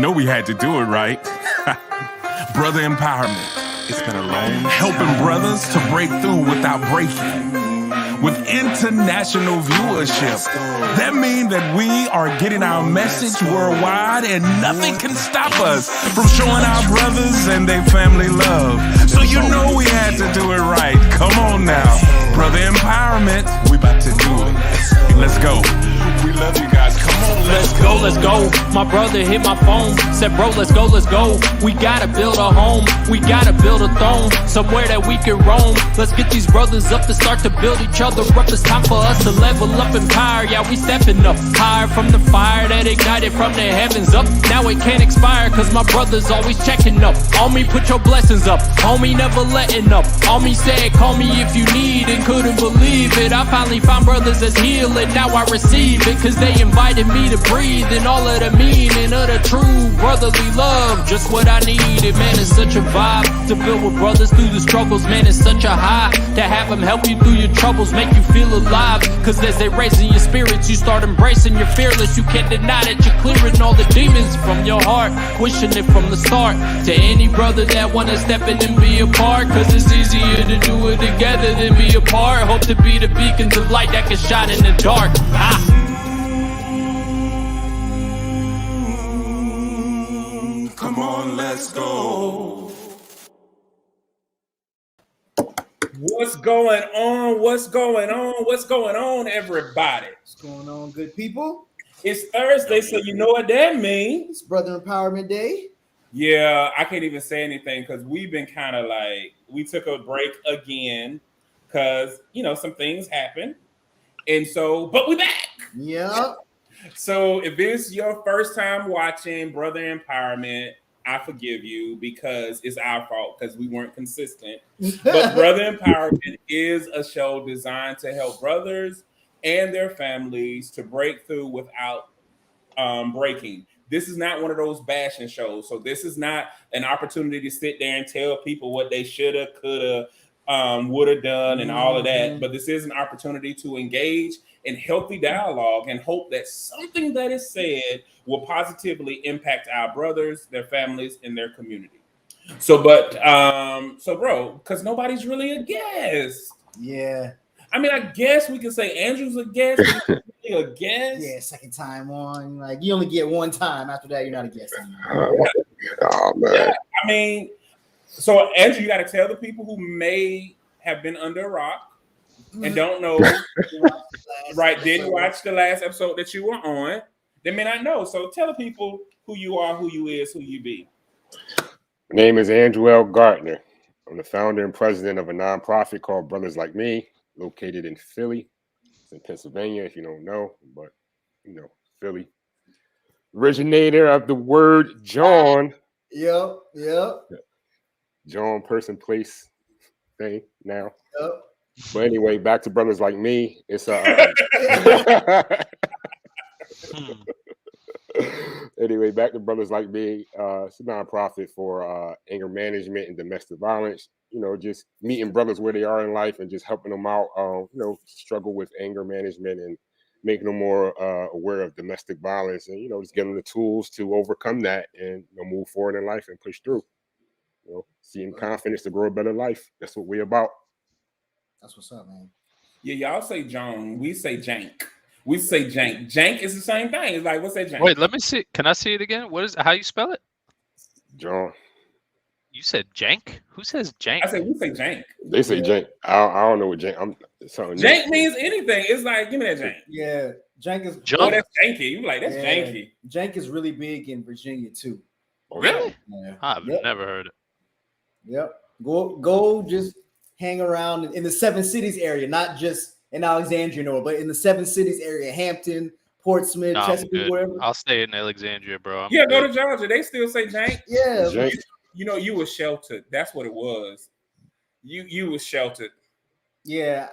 know we had to do it, right? Brother empowerment. It's been a long helping brothers to break through without breaking. With international viewership, that means that we are getting our message worldwide and nothing can stop us from showing our brothers and their family love. So you know we had to do it right. Come on now. Brother empowerment, we about to do it. Let's go. We love you guys. Come on, let's go. My brother hit my phone, said, bro, let's go. We gotta build a home, we gotta build a throne, somewhere that we can roam. Let's get these brothers up to start to build each other up. It's time for us to level up and power. Yeah, we stepping up higher from the fire that ignited from the heavens up. Now it can't expire, cause my brother's always checking up. On me, put your blessings up, homie, never letting up. On me said, call me if you need, and couldn't believe it. I finally found brothers that's healing, now I receive it, cause they invited me to breathe in all of the meaning of the true brotherly love. Just what I needed, man, it's such a vibe to build with brothers through the struggles. Man, it's such a high to have them help you through your troubles, make you feel alive. Cause as they raising your spirits, you start embracing your fearless. You can't deny that you're clearing all the demons from your heart, wishing it from the start. To any brother that wanna step in and be a part, cause it's easier to do it together than be apart. Hope to be the beacons of light that can shine in the dark. Come on, let's go. What's going on, everybody? What's going on, good people? It's Thursday, so you know what that means. It's Brother Empowerment Day. Yeah, I can't even say anything because we've been kind of like, we took a break again because, some things happen. And so, but we're back. Yeah. So if it's your first time watching Brother Empowerment, I forgive you because it's our fault because we weren't consistent. But Brother Empowerment is a show designed to help brothers and their families to break through without breaking. This is not one of those bashing shows. So this is not an opportunity to sit there and tell people what they shoulda, coulda, woulda done and all of that. But this is an opportunity to engage in healthy dialogue and hope that something that is said will positively impact our brothers, their families, and their community. So bro, because nobody's really a guest. Yeah. I mean, I guess we can say Andrew's a guest. Really a guest. Yeah, second time on. Like, you only get one time. After that, you're not a guest anymore. Oh, man. Yeah, I mean, so Andrew, you got to tell the people who may have been under a rock and don't know, right? Didn't watch the last episode that you were on. They may not know. So tell the people who you are, who you is, who you be. My name is Andrew L. Gartner. I'm the founder and president of a nonprofit called Brothers Like Me, located in Philly. It's in Pennsylvania, if you don't know, but Philly. Originator of the word John. Yep. John, person, place, thing now. Yep. But anyway, back to Brothers Like Me. It's a anyway, back to Brothers Like Me. It's a nonprofit for anger management and domestic violence. Just meeting brothers where they are in life and just helping them out. Struggle with anger management and making them more aware of domestic violence, and just getting the tools to overcome that and move forward in life and push through. Seeing confidence to grow a better life. That's what we're about. That's what's up, man. Yeah, y'all say John. We say Jank. We say Jank. Jank is the same thing. It's like, what's that Jank? Wait, let me see. Can I see it again? How you spell it? John. You said Jank? Who says Jank? I said we say Jank. They say Jank. I don't know what Jank. Jank means anything. It's like, give me that Jank. Yeah, Jank is. Oh, that's janky. You like that's janky. Jank is really big in Virginia too. Really? Yeah. I've never heard it. Yep. Go just hang around in the 7 cities area, not just in Alexandria, but in the 7 cities area, Hampton, Portsmouth, Chesapeake, whatever. I'll stay in Alexandria, bro. Go to Georgia. They still say Jank. Yeah. Jank. You were sheltered. That's what it was. You were sheltered. Yeah.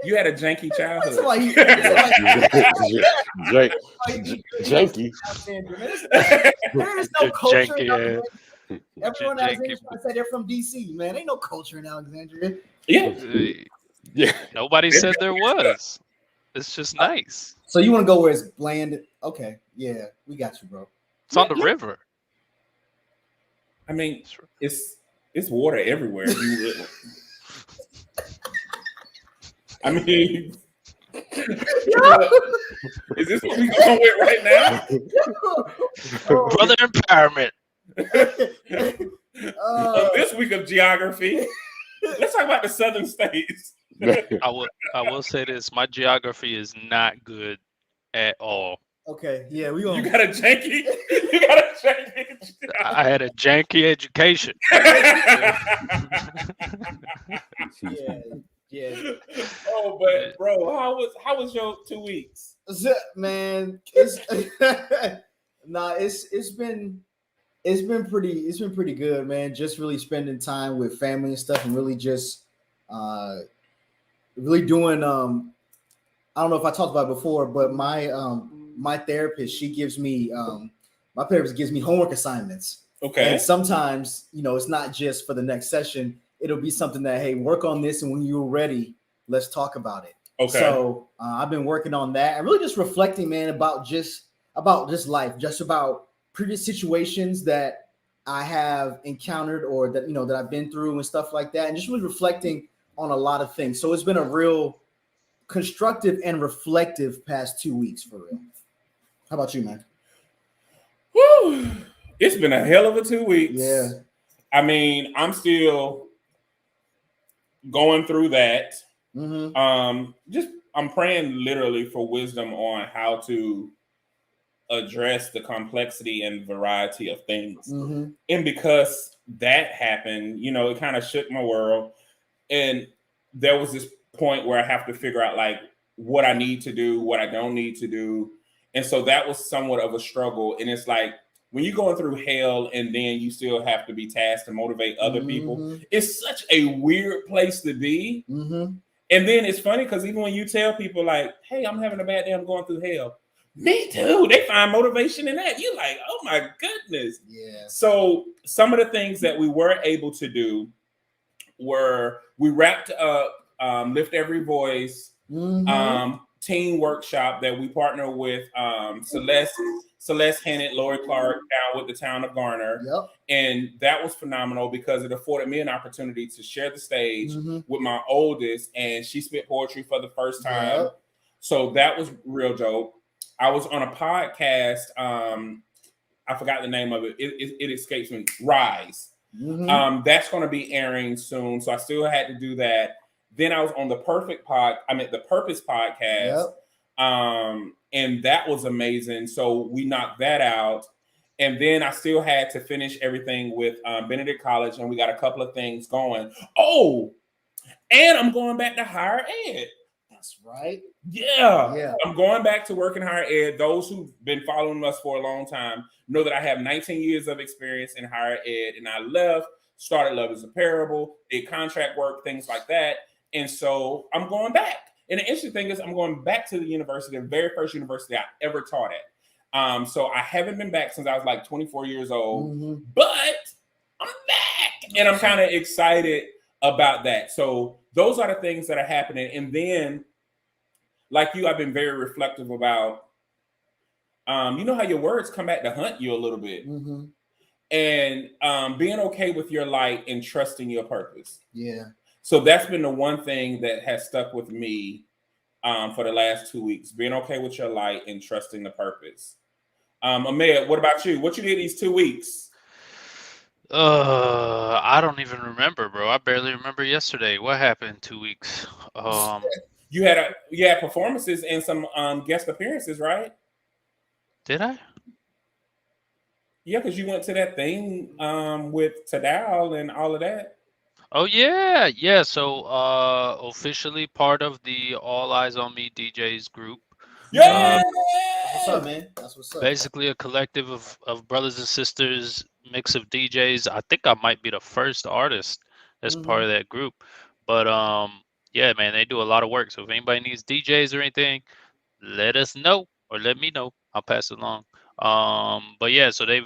You had a janky childhood. Janky. There is no culture. Janky, Everyone in Alexandria say they're from DC, man. Ain't no culture in Alexandria. Yeah. Nobody said there was. It's just nice. So you want to go where it's bland? Okay. Yeah, we got you, bro. It's on the river. I mean, it's water everywhere. I mean, is this what we going with right now? Brother empowerment. This week of geography, let's talk about the southern states. I will say this: my geography is not good at all. Okay, yeah, we You gonna. got a janky. You got a janky. I had a janky education. Yeah. Oh, but bro, how was your 2 weeks? Man, it's it's been pretty good, man. Just really spending time with family and stuff, and really just really doing I don't know if I talked about it before, but my therapist, she gives me my therapist gives me homework assignments. Okay. And sometimes, it's not just for the next session. It'll be something that, hey, work on this, and when you're ready, let's talk about it. Okay. So I've been working on that and really just reflecting, man, about just life, just about previous situations that I have encountered or that that I've been through and stuff like that, and just really reflecting on a lot of things. So it's been a real constructive and reflective past 2 weeks for real. How about you, man? Woo! It's been a hell of a 2 weeks. Yeah. I mean, I'm still going through that. Mm-hmm. I'm praying literally for wisdom on how to address the complexity and variety of things. Mm-hmm. And because that happened, it kind of shook my world. And there was this point where I have to figure out like what I need to do, what I don't need to do. And so that was somewhat of a struggle. And it's like when you're going through hell and then you still have to be tasked to motivate other people, it's such a weird place to be. Mm-hmm. And then it's funny because even when you tell people like, hey, I'm having a bad day, I'm going through hell. Me too. They find motivation in that. You're like, oh my goodness. Yeah. So some of the things that we were able to do were we wrapped up Lift Every Voice teen workshop that we partner with Celeste Hannett, Lori Clark down with the town of Garner. Yep. And that was phenomenal because it afforded me an opportunity to share the stage with my oldest, and she spit poetry for the first time. Yep. So that was real dope. I was on a podcast. I forgot the name of it. It escapes me. Rise. That's going to be airing soon. So I still had to do that. Then I was on the Purpose podcast. Yep. And that was amazing. So we knocked that out. And then I still had to finish everything with Benedict College, and we got a couple of things going. Oh, and I'm going back to higher ed. That's right. Yeah. I'm going back to work in higher ed. Those who've been following us for a long time know that I have 19 years of experience in higher ed, and I started Love is a Parable, did contract work, things like that. And so I'm going back. And the interesting thing is I'm going back to the university, the very first university I ever taught at. So I haven't been back since I was like 24 years old, but I'm back. And I'm kind of excited about that. So those are the things that are happening. And then, like you, I've been very reflective about, you know how your words come back to hunt you a little bit. And being okay with your light and trusting your purpose. Yeah. So that's been the one thing that has stuck with me for the last 2 weeks. Being okay with your light and trusting the purpose. Ahmed, what about you? What you did these 2 weeks? I don't even remember, bro. I barely remember yesterday. What happened in 2 weeks? You had performances and some guest appearances, right? Did I? Yeah, because you went to that thing with Tadal and all of that. Oh yeah. So officially part of the All Eyes on Me DJs group. Yeah. What's up, man? That's what's up. Basically a collective of brothers and sisters, mix of DJs. I think I might be the first artist that's part of that group. But yeah, man, they do a lot of work. So if anybody needs DJs or anything, let us know or let me know. I'll pass it along. But yeah, so they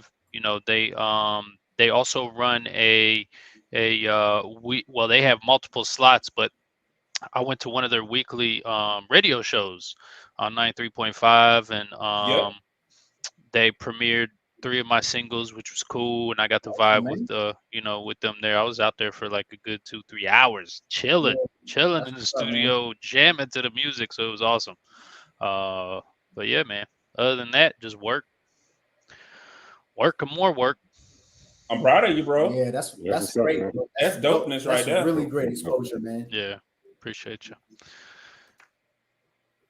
also run they have multiple slots, but I went to one of their weekly radio shows on 93.5, and they premiered 3 of my singles, which was cool, and I got to vibe with with them there. I was out there for like a good 2-3 hours, chilling in the studio, jamming to the music. So it was awesome. But yeah, man. Other than that, just work and more work. I'm proud of you, bro. Yeah, that's great. Man. That's dopeness right there. Really great exposure, man. Yeah, appreciate you.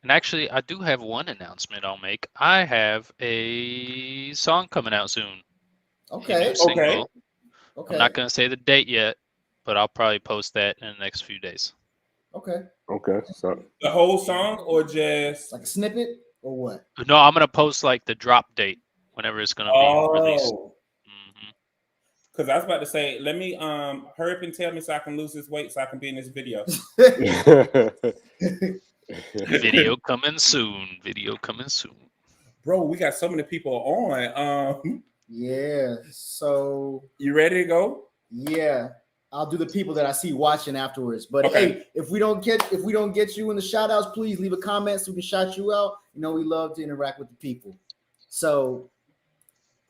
And actually, I do have one announcement I'll make. I have a song coming out soon. Okay. Okay. I'm not gonna say the date yet, but I'll probably post that in the next few days. Okay. So The whole song or just like a snippet or what? No, I'm gonna post like the drop date whenever it's gonna be released. Because I was about to say, let me hurry up and tell me so I can lose this weight so I can be in this video. Video coming soon. Bro, we got so many people on. Yeah. So you ready to go? Yeah. I'll do the people that I see watching afterwards. But okay. Hey, if we don't get you in the shout outs, please leave a comment so we can shout you out. You know, we love to interact with the people. So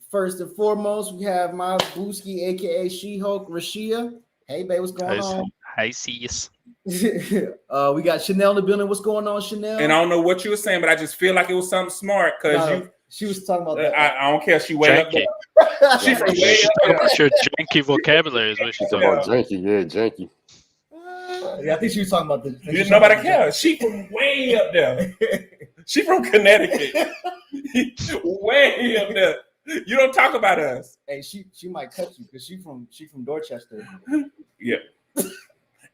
first and foremost, we have my Booski, aka She-Hulk, Rashia. Hey, babe, what's going on? Hi, sis. We got Chanel in the building. What's going on, Chanel? And I don't know what you were saying, but I just feel like it was something smart because she was talking about that. I don't care. She way up there. She from way up there. Your janky vocabulary is what she's talking about. Janky, yeah, janky. Yeah, I think she was talking about this. Nobody cares. She from way up there. She from Connecticut. Way up there. You don't talk about us. Hey, she might cut you because she from Dorchester. Yeah.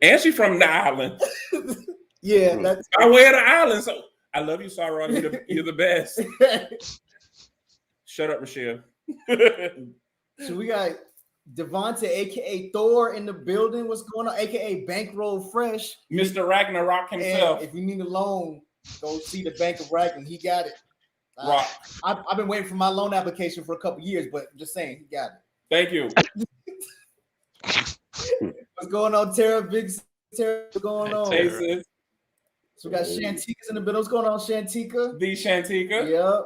And she from the island. Yeah, that's my way of the island. So I love you, Sarah. You're the best. Shut up, Rochelle. So we got Devontae, aka Thor, in the building. What's going on? AKA Bankroll Fresh. Mr. Ragnarok himself. And if you need a loan, go see the Bank of Ragland. He got it. I've been waiting for my loan application for a couple years, but I'm just saying, he got it. Thank you. What's going on, Tara? Big Tara, what's going on? Hey, so we got Shantika's in the middle. What's going on, Shantika? The Shantika. Yep.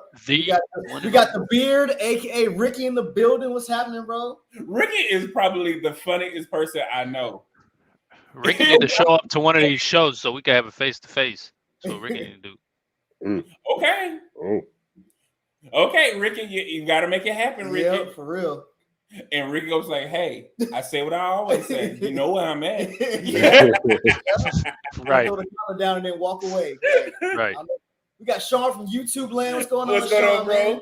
We got the Beard, aka Ricky, in the building. What's happening, bro? Ricky is probably the funniest person I know. Ricky need to show up to one of these shows so we can have a face-to-face. That's what Ricky need to do. Okay. Okay, Ricky, you got to make it happen, Ricky. Yeah, for real. And Ricky goes like, "Hey, I say what I always say. You know where I'm at." Right. Throw the collar down and then walk away. Right. We got Sean from YouTube land. What's going on? What's going on, bro? Man?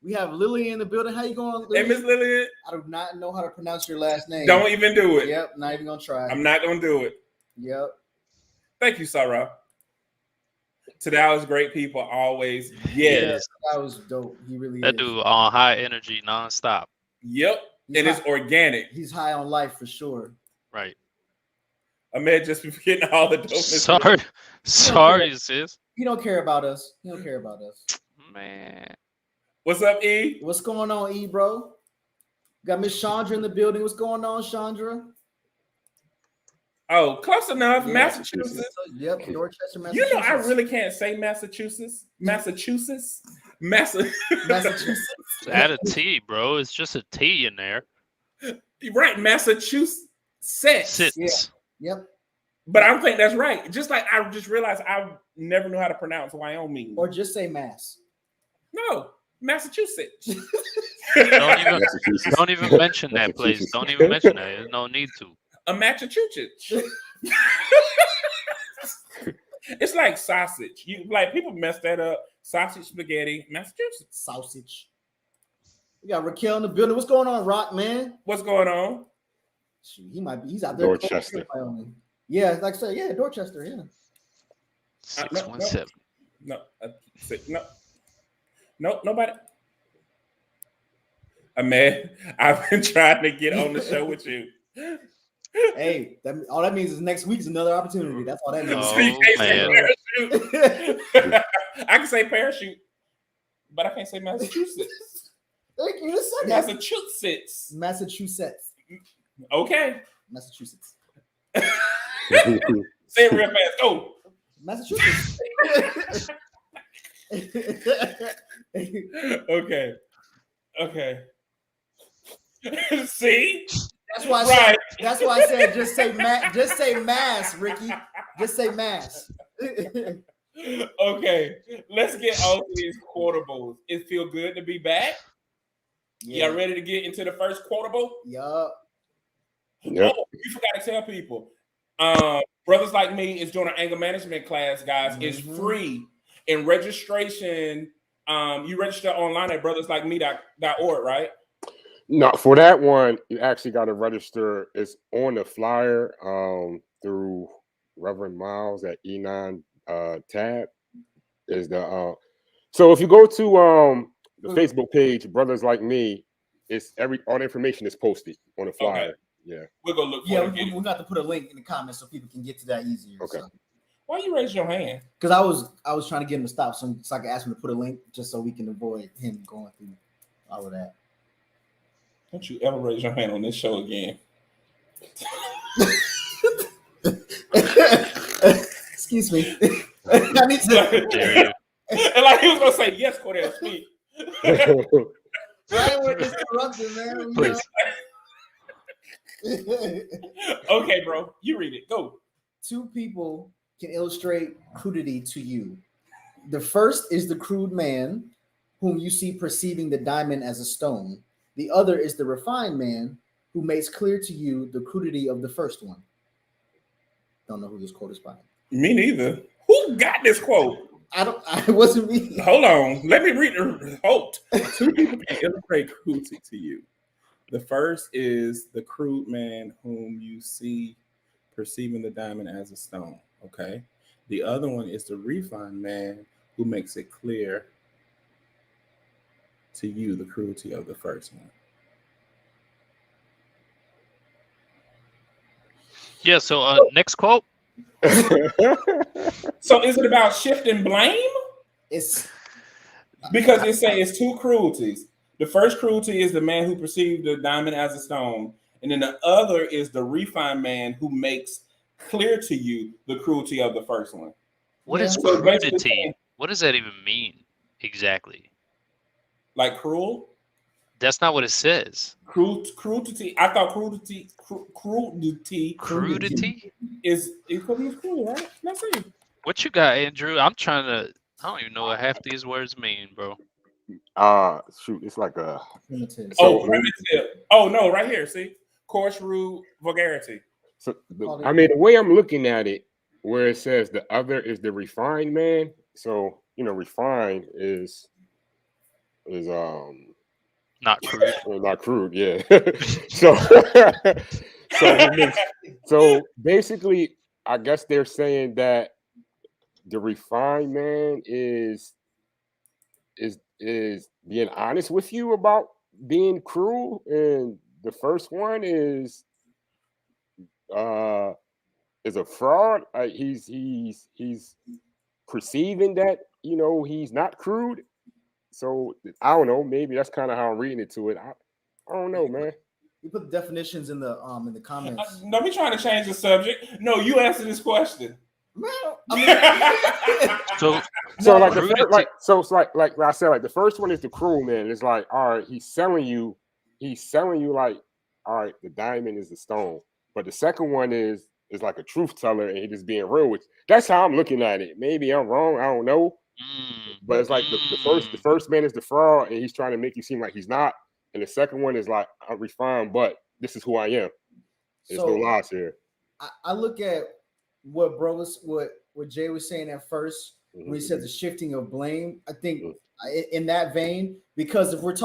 We have Lily in the building. How you going, Lily? Hey, Miss Lillian. I do not know how to pronounce your last name. Don't even do it. Yep, not even gonna try. I'm not gonna do it. Yep. Thank you, Sarah. Today was great people always. Yes. That was dope. He really that is. dude on high energy nonstop. Yep. It's organic. He's high on life for sure. Right. Ahmed just be forgetting all the dopeness. Sorry, sis. He don't care about us. He don't care about us. Man. What's up, E? What's going on, E, bro? Got Miss Chandra in the building. What's going on, Chandra? Oh, close enough. Yeah. Massachusetts. Yep, Dorchester, Massachusetts. You know, I really can't say Massachusetts. Massachusetts. Massachusetts. Add a T, bro. It's just a T in there. Right, Massachusetts. Sits. Yeah. Yep. But I don't think that's right. Just like I just realized I never knew how to pronounce Wyoming. Or just say Mass. No, Massachusetts. Don't even mention that place. Don't even mention that. There's no need to. A Massachusetts. It's like sausage. People mess that up. Sausage spaghetti, Massachusetts. Sausage. We got Raquel in the building. What's going on, Rock, man? What's going on? He's out there. Dorchester. Yeah, like I said, yeah, Dorchester, yeah. 617. No, nobody. Ahmed, I've been trying to get on the show with you. Hey, all that means is next week's another opportunity. That's all that means. Oh, So you can't say parachute. I can say parachute, but I can't say Massachusetts. Thank you. Just said that. Massachusetts. Okay. Massachusetts. Say it real fast. Go. Massachusetts. Okay. Okay. See? That's why I said just say mass, Ricky. Just say mass. Okay, let's get on to these quotables. It feel good to be back. Yeah. Y'all ready to get into the first quotable? Yup. Yep. Oh, you forgot to tell people. Brothers Like Me is doing an anger management class, guys. It's free. And registration, you register online at brotherslikeme.org, right? No, for that one, you actually got to register. It's on the flyer through Reverend Miles at E9 tab. Is the so if you go to the Facebook page, Brothers Like Me, it's all the information is posted on the flyer. Okay. Yeah, we're gonna look for it. Yeah, we got to put a link in the comments so people can get to that easier. Okay. So. Why you raise your hand? Because I was trying to get him to stop, so I can ask him to put a link just so we can avoid him going through all of that. Don't you ever raise your hand on this show again? Excuse me. I need to. And like he was gonna say, yes, Cordell, speak. Right when it's interrupted, man. Please. Okay, bro. You read it. Go. 2 people can illustrate crudity to you. The first is the crude man, whom you see perceiving the diamond as a stone. The other is the refined man, who makes clear to you the crudity of the first one. Don't know who this quote is by. Me neither. Who got this quote? It wasn't me. Hold on. Let me read the quote. 2 people can illustrate crudity to you. The first is the crude man whom you see perceiving the diamond as a stone. Okay. The other one is the refined man who makes it clear to you the cruelty of the first one. Yeah. So next quote. So is it about shifting blame? It's because it says it's 2 cruelties. The first cruelty is the man who perceived the diamond as a stone, and then the other is the refined man who makes clear to you the cruelty of the first one. What is crudity? What does that even mean exactly? Like cruel? That's not what it says. Crudity. I thought crudity is cruel, right? Let's see. What you got, Andrew? I don't even know what half these words mean, bro. Shoot, it's like a primitive. Oh no, right here. See, coarse, rude, vulgarity. So I mean, the way I'm looking at it, where it says the other is the refined man. So refined is not crude. Not crude, yeah. so basically, I guess they're saying that the refined man is being honest with you about being cruel, and the first one is a fraud. He's perceiving that he's not crude. So I don't know. Maybe that's kind of how I'm reading it to it. I don't know, man. You put the definitions in the comments. Don't be trying to change the subject. No, you answer this question. Well, like I said, like the first one is the cruel man. It's like, all right, he's selling you like, all right, the diamond is the stone. But the second one is like a truth teller, and he just being real with you. That's how I'm looking at it. Maybe I'm wrong. I don't know. But it's like the first man is the fraud, and he's trying to make you seem like he's not. And the second one is like, I'm refined, but this is who I am. There's no lies here. I look at what Jay was saying at first when he said the shifting of blame. I think in that vein, because if it's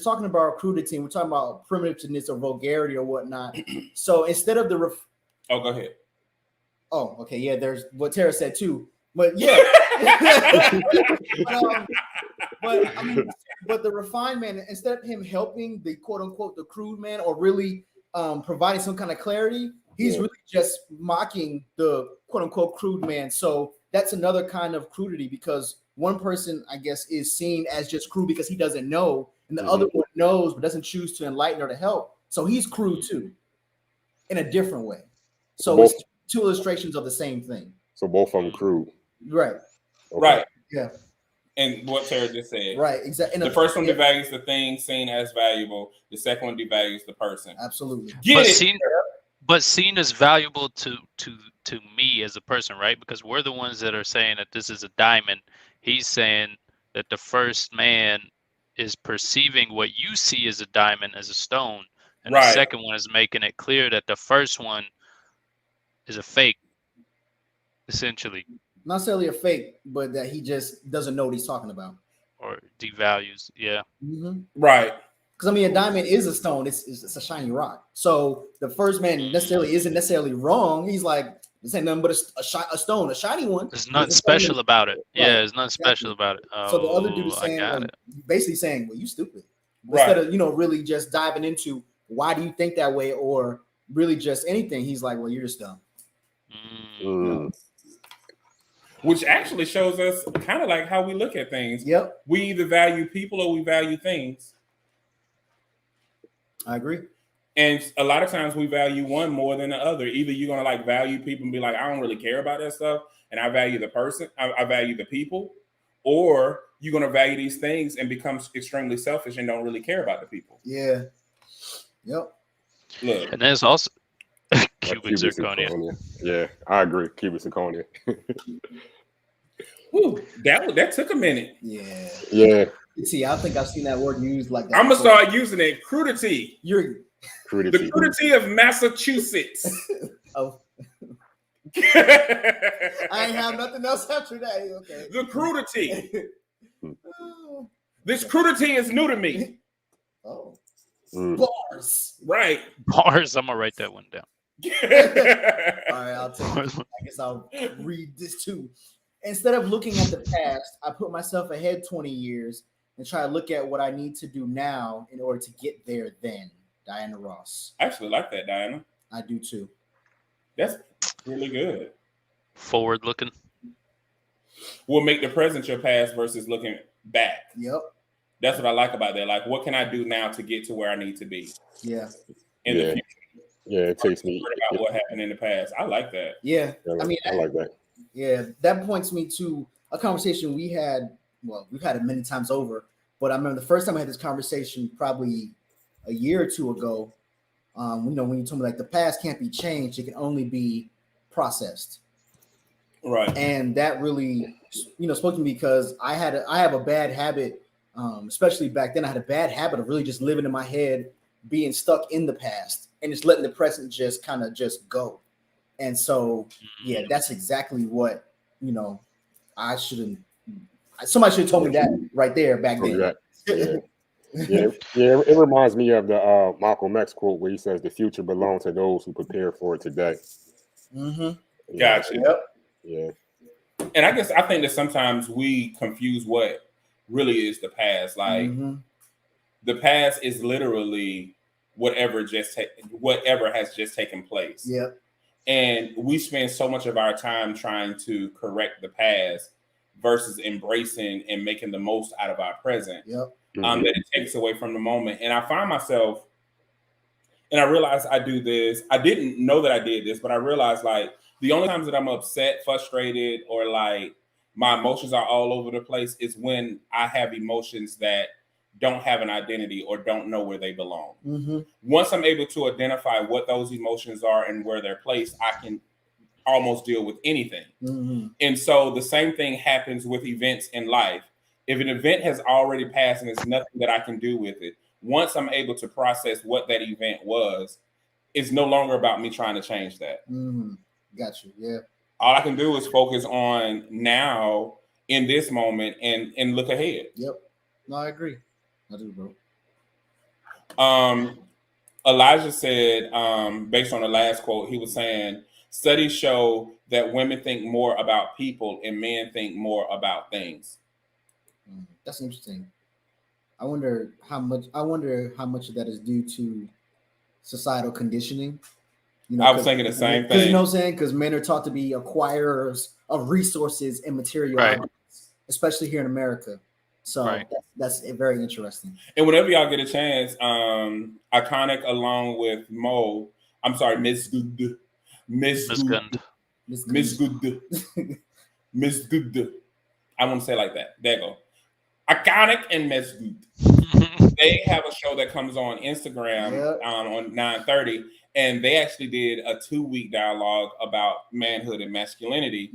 talking about crudity, we're talking about primitiveness or vulgarity or whatnot. So instead of the go ahead. Oh, okay, yeah. There's what Tara said too, but yeah. But the refined man, instead of him helping the quote unquote the crude man or really providing some kind of clarity, he's really just mocking the quote unquote crude man. So that's another kind of crudity, because one person, I guess, is seen as just crude because he doesn't know, and the other one knows but doesn't choose to enlighten or to help. So he's crude too, in a different way. So it's 2 illustrations of the same thing. So both of them crude. Right. Okay. Right. Yeah. And what Tara just said. Right, exactly. The first one devalues the thing seen as valuable. The second one devalues the person. Absolutely. But seen as valuable to me as a person, right? Because we're the ones that are saying that this is a diamond. He's saying that the first man is perceiving what you see as a diamond as a stone. And the second one is making it clear that the first one is a fake, essentially. Not necessarily a fake, but that he just doesn't know what he's talking about. Or devalues, yeah. Mm-hmm. Right. Because, I mean, a diamond is a stone. It's a shiny rock. So the first man isn't necessarily wrong. He's like, this ain't nothing but a stone, a shiny one. There's nothing special about it. Right. Yeah, there's nothing special about it. Oh, so the other dude is saying, basically saying, well, you stupid. Instead of, really just diving into why do you think that way or really just anything. He's like, well, you're just dumb. Which actually shows us kind of like how we look at things. Yep. We either value people or we value things. I agree. And a lot of times we value one more than the other. Either you're going to like value people and be like, I don't really care about that stuff. And I value the person. I value the people. Or you're going to value these things and become extremely selfish and don't really care about the people. Yeah. Yep. Look. And there's also cubic zirconia. Yeah, I agree. Cubic zirconia. Whew, that took a minute. Yeah. Yeah. See, I think I've seen that word used like that. I'm gonna start using it. Crudity. The crudity of Massachusetts. Oh. I ain't have nothing else after that. Okay. The crudity. This crudity is new to me. Oh. Bars. Right. Bars. I'm gonna write that one down. All right, I'll take it. I guess I'll read this too. Instead of looking at the past, I put myself ahead 20 years and try to look at what I need to do now in order to get there then. Diana Ross. I actually like that, Diana. I do too. That's really good. Forward looking. Will make the present your past versus looking back. Yep. That's what I like about that. Like, what can I do now to get to where I need to be? Yeah. In the future. Yeah, it takes me about what happened in the past. I like that. Yeah. I like that. Yeah, that points me to a conversation we had. Well, we've had it many times over, but I remember the first time I had this conversation probably a year or two ago. When you told me like the past can't be changed, it can only be processed. Right. And that really, spoke to me because I have a bad habit, especially back then. I had a bad habit of really just living in my head, being stuck in the past, and just letting the present just kind of just go. And so, yeah, that's exactly what, I shouldn't. Somebody should have told me that right there back then. Yeah, it reminds me of the Malcolm X quote where he says, "The future belongs to those who prepare for it today." Mm-hmm. Gotcha. Yep. Yeah. And I think that sometimes we confuse what really is the past. Like the past is literally whatever has just taken place. Yep. And we spend so much of our time trying to correct the past versus embracing and making the most out of our present. Yep. That it takes away from the moment. And I find myself, and I realize I do this. I didn't know that I did this, but I realized like the only times that I'm upset, frustrated, or like my emotions are all over the place is when I have emotions that don't have an identity or don't know where they belong. Mm-hmm. Once I'm able to identify what those emotions are and where they're placed, I can almost deal with anything. Mm-hmm. And so the same thing happens with events in life. If an event has already passed and there's nothing that I can do with it, once I'm able to process what that event was, it's no longer about me trying to change that. Mm-hmm. Got you. Yeah. All I can do is focus on now in this moment and look ahead. Yep. No, I agree. I do, bro. Elijah said, based on the last quote, he was saying, studies show that women think more about people and men think more about things. That's interesting. I wonder how much of that is due to societal conditioning. I was thinking the same thing. You know what I'm saying? Because men are taught to be acquirers of resources and material, items, especially here in America. So that's very interesting. And whenever y'all get a chance, Iconic along with Mizghund. I want to say it like that. There you go. Iconic and Mizghund. They have a show that comes on Instagram on 9:30, and they actually did a 2-week dialogue about manhood and masculinity.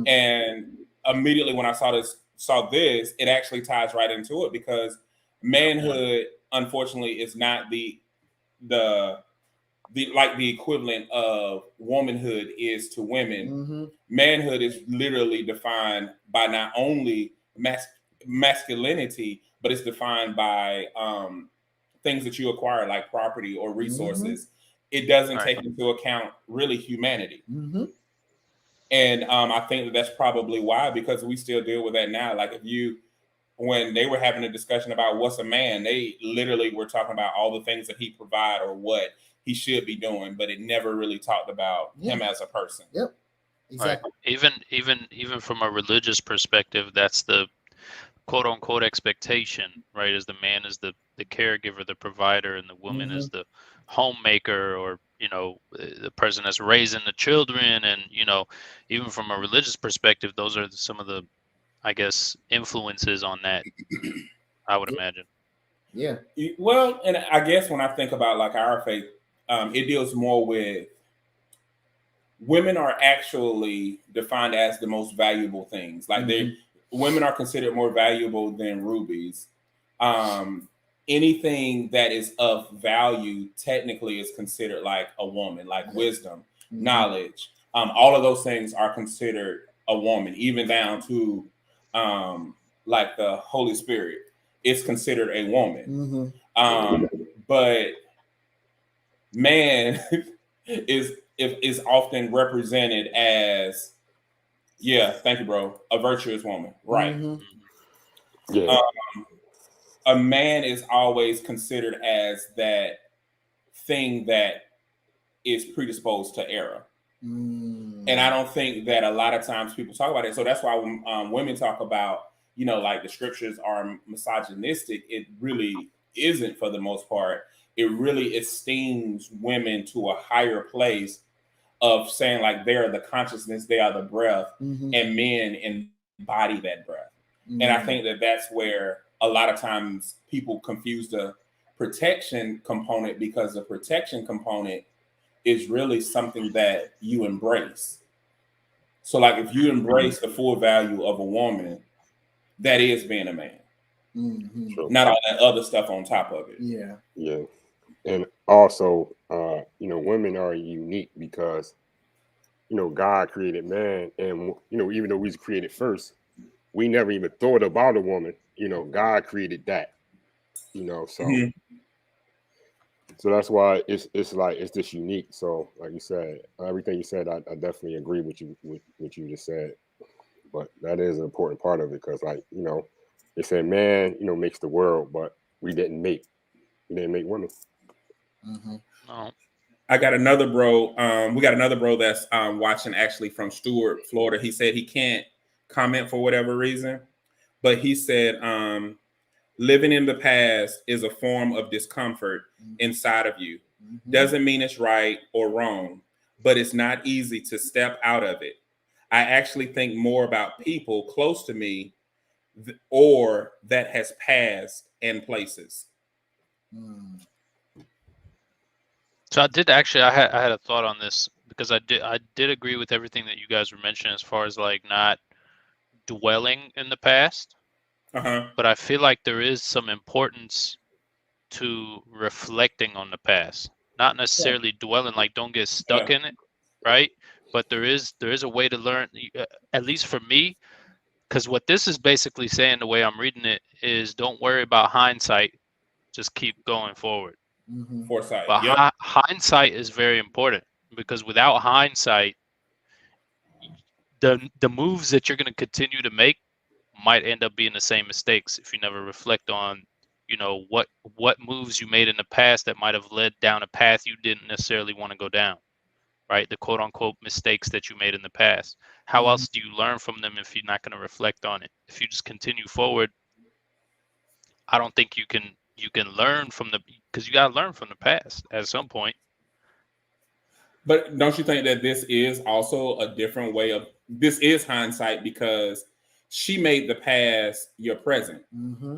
And immediately when I saw this, it actually ties right into it, because manhood, unfortunately, is not the equivalent of womanhood is to women. Manhood is literally defined by not only masculinity, but it's defined by things that you acquire, like property or resources. It doesn't take into account really humanity. And I think that's probably why, because we still deal with that now. Like when they were having a discussion about what's a man, they literally were talking about all the things that he provide or what he should be doing, but it never really talked about him as a person. Exactly. Right. Even from a religious perspective, that's the quote unquote expectation, right? Is the man is the caregiver, the provider, and the woman is the homemaker, or the person that's raising the children. And even from a religious perspective, those are some of the, I guess, influences on that, I would imagine. Yeah. Well, and I guess when I think about like our faith, it deals more with women are actually defined as the most valuable things. Like women are considered more valuable than rubies. Anything that is of value technically is considered like a woman, like wisdom, knowledge. All of those things are considered a woman, even down to like the Holy Spirit. It's considered a woman. But man is often represented as, thank you, bro, a virtuous woman, right? A man is always considered as that thing that is predisposed to error. And I don't think that a lot of times people talk about it. So that's why when women talk about, like the scriptures are misogynistic, it really isn't for the most part. It really esteems women to a higher place of saying like they are the consciousness, they are the breath, and men embody that breath. And I think that that's where a lot of times people confuse the protection component, because the protection component is really something that you embrace. So like if you embrace the full value of a woman, that is being a man. Not all that other stuff on top of it. Yeah. And also, women are unique because, God created man. And, even though we was created first, we never even thought about a woman. God created that, so. So that's why it's just unique. So like you said, everything you said, I definitely agree with you with what you just said. But that is an important part of it, because they said man, makes the world, but we didn't make women. No. I got another bro. We got another bro that's watching actually from Stewart, Florida. He said he can't comment for whatever reason, but he said living in the past is a form of discomfort inside of you. Doesn't mean it's right or wrong, but it's not easy to step out of it. I actually think more about people close to me or that has passed and places. So I had a thought on this, because I did agree with everything that you guys were mentioning as far as like not dwelling in the past. But I feel like there is some importance to reflecting on the past, not necessarily dwelling, like don't get stuck in it, right? But there is a way to learn, at least for me, because what this is basically saying, the way I'm reading it, is don't worry about hindsight, just keep going forward. Foresight. But hindsight is very important, because without hindsight, the moves that you're going to continue to make might end up being the same mistakes if you never reflect on, what moves you made in the past that might have led down a path you didn't necessarily want to go down, right? The quote unquote mistakes that you made in the past. How else do you learn from them if you're not going to reflect on it? If you just continue forward, I don't think you can learn from because you got to learn from the past at some point. But don't you think that this is also a different way of, this is hindsight, because she made the past your present. Mm-hmm.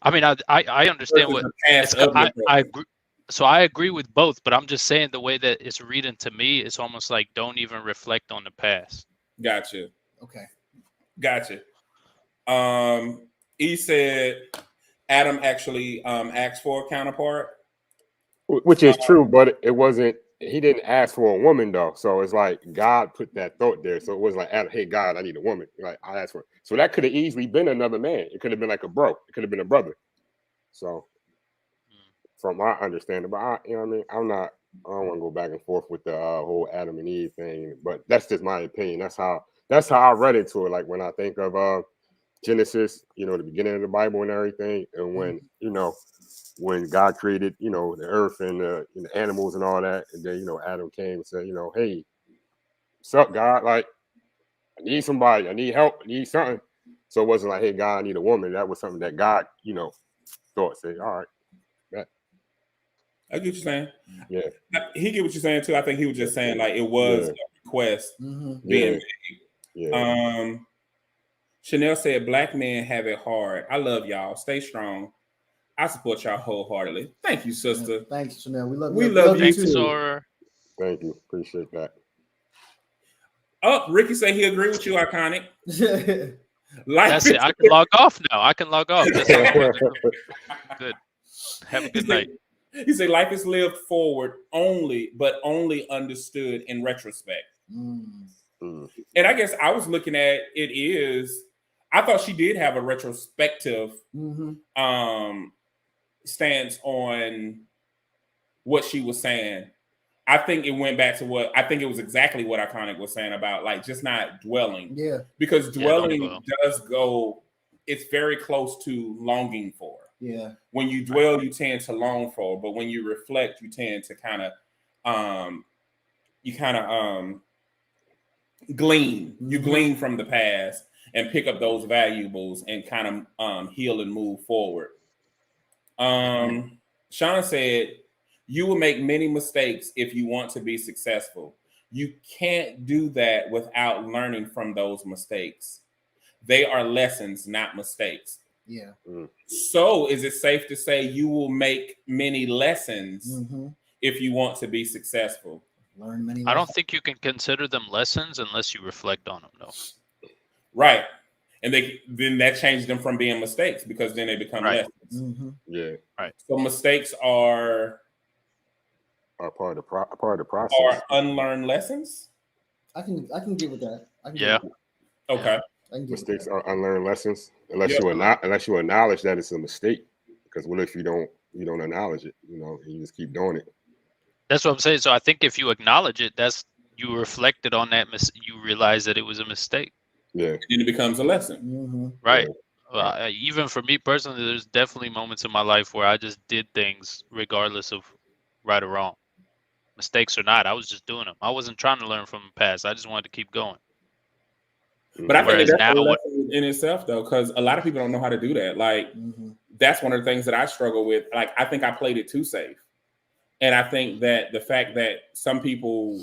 I mean, I understand Versus what the past it's. of your I present. agree. So I agree with both, but I'm just saying the way that it's reading to me, it's almost like don't even reflect on the past. Gotcha. Okay. Gotcha. He said Adam actually asked for a counterpart. Which is true, but it wasn't. He didn't ask for a woman though, so it's like God put that thought there. So it was like, hey God, I need a woman. Like I asked for it. So that could have easily been another man. It could have been like a bro. It could have been a brother. So from my understanding, but you know what I mean, I don't want to go back and forth with the whole Adam and Eve thing. But that's just my opinion. That's how I read into it. Like when I think of Genesis, the beginning of the Bible and everything, and when when God created, the earth and the animals and all that, and then Adam came and said, hey, what's up, God? Like, I need somebody, I need help, I need something. So it wasn't like, hey, God, I need a woman. That was something that God, thought, say, all right. I get what you're saying. Yeah. He get what you're saying too. I think he was just saying like it was a request being made. Yeah. Chanel said, "Black men have it hard. I love y'all. Stay strong. I support y'all wholeheartedly. Thank you, sister. Yeah, thanks, Chanel. We love you. We love you too. Sora. Thank you. Appreciate that. Oh, Ricky said he agree with you, Iconic. That's it. I can log off now. I can log off. That's good. Have a good night. He said life is lived forward but only understood in retrospect. And I guess I was looking at I thought she did have a retrospective stance on what she was saying. I think it went back to I think it was exactly what Iconic was saying about like just not dwelling. Yeah. Because dwelling does go, it's very close to longing for. Yeah. When you dwell, you tend to long for, but when you reflect, you tend to kind of glean. You glean from the past and pick up those valuables and kind of heal and move forward. Sean said, you will make many mistakes if you want to be successful. You can't do that without learning from those mistakes. They are lessons, not mistakes. Yeah. So is it safe to say you will make many lessons if you want to be successful? Learn many lessons. I don't think you can consider them lessons unless you reflect on them, though. Right. And then that changes them from being mistakes because then they become lessons. Yeah. Right. So mistakes are part of the process. Are unlearned lessons? I can get with that. Okay. Mistakes are unlearned lessons unless you acknowledge that it's a mistake. Because what if you don't acknowledge it, and you just keep doing it? That's what I'm saying. So I think if you acknowledge it, you reflected on that. You realize that it was a mistake. Yeah. And then it becomes a lesson. Right. Yeah. Even for me personally, there's definitely moments in my life where I just did things regardless of right or wrong. Mistakes or not, I was just doing them. I wasn't trying to learn from the past. I just wanted to keep going. But I think that's a lesson in itself, though, because a lot of people don't know how to do that. Like, that's one of the things that I struggle with. Like, I think I played it too safe. And I think that the fact that some people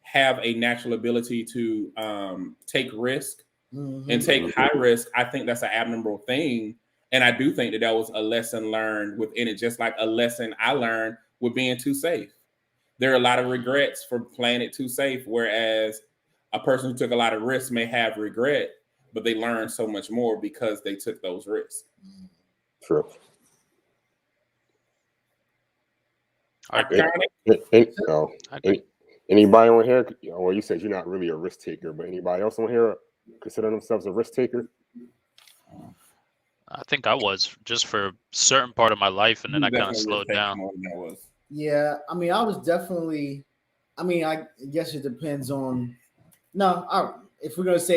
have a natural ability to take risk and take high risk, I think that's an abnormal thing. And I do think that was a lesson learned within it, just like a lesson I learned with being too safe. There are a lot of regrets for playing it too safe, whereas a person who took a lot of risks may have regret, but they learned so much more because they took those risks. True. Anybody on here? Well, you said you're not really a risk taker, but anybody else on here consider themselves a risk taker? I think I was just for a certain part of my life, and then I kind of slowed down. Yeah, I mean, I was definitely. I mean, I guess it depends on. No, if we're just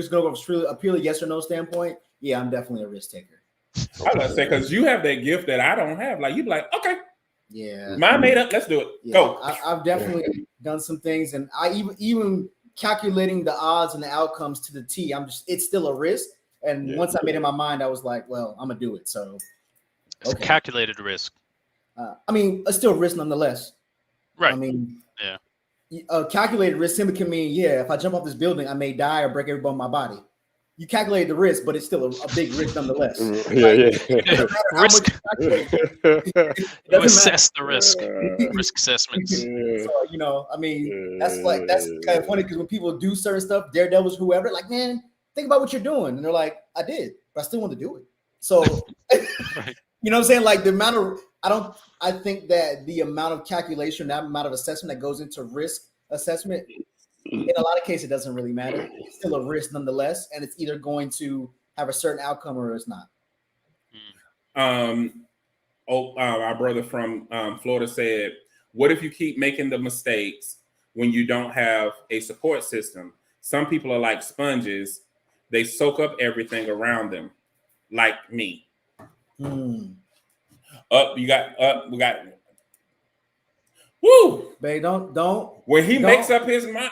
gonna go from a purely yes or no standpoint, yeah, I'm definitely a risk taker. I was gonna say because you have that gift that I don't have. Like you'd be like, okay, yeah, mine made up. Let's do it. Yeah, go. I've definitely done some things, and I even calculating the odds and the outcomes to the T. It's still a risk. And once I made it in my mind, I was like, well, I'm gonna do it. So it's a calculated risk. I mean, it's still risk nonetheless. Right. I mean, yeah. calculated risk simply can mean, yeah, if I jump off this building, I may die or break every bone in my body. You calculate the risk, but it's still a big risk nonetheless. Risk. You assess the risk. Risk assessments. So, I mean, that's kind of funny because when people do certain stuff, daredevils, whoever, like, man, think about what you're doing. And they're like, I did, but I still want to do it. So, Right. you know what I'm saying? Like the amount of, I think that the amount of calculation, that amount of assessment that goes into risk assessment, in a lot of cases, it doesn't really matter. It's still a risk nonetheless, and it's either going to have a certain outcome or it's not. Our brother from Florida said, what if you keep making the mistakes when you don't have a support system? Some people are like sponges. They soak up everything around them, like me. We got woo. Babe, don't. When he makes up his mind,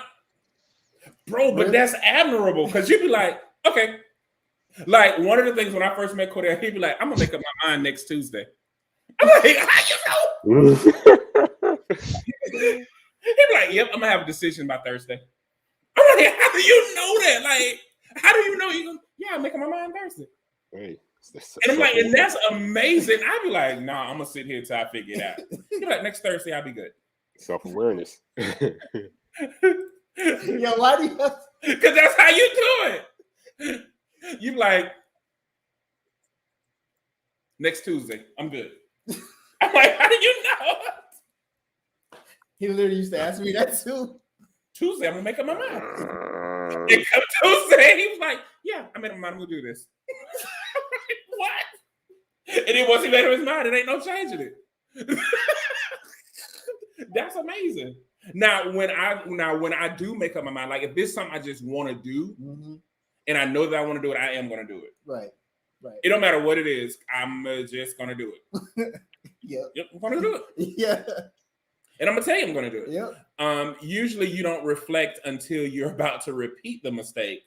bro, but that's admirable because you'd be like, okay. Like one of the things when I first met Cordell, he'd be like, I'm gonna make up my mind next Tuesday. I'm like, how you know? He'd be like, yep, I'm gonna have a decision by Thursday. I'm like, how do you know that? Like, how do you know you gonna, I'm making my mind Thursday? Hey, and I'm like, and that's amazing. I'd be like, nah, I'm gonna sit here till I figure it out. He'd be like, next Thursday, I'll be good. Self-awareness. Yo, why do you have because that's how you do it. You like, next Tuesday, I'm good. I'm like, how do you know? He literally used to ask me that too. Tuesday, I'm gonna make up my mind. And come Tuesday, he was like, yeah, I made up my mind, I'm gonna do this. What? And then once he made up his mind, it ain't no changing it. That's amazing. Now, when I do make up my mind, like if this is something I just want to do, and I know that I want to do it, I am going to do it. Right. It don't matter what it is. I'm just going to do it. Yep. I'm going to do it. Yeah. And I'm going to tell you I'm going to do it. Yep. Usually you don't reflect until you're about to repeat the mistake.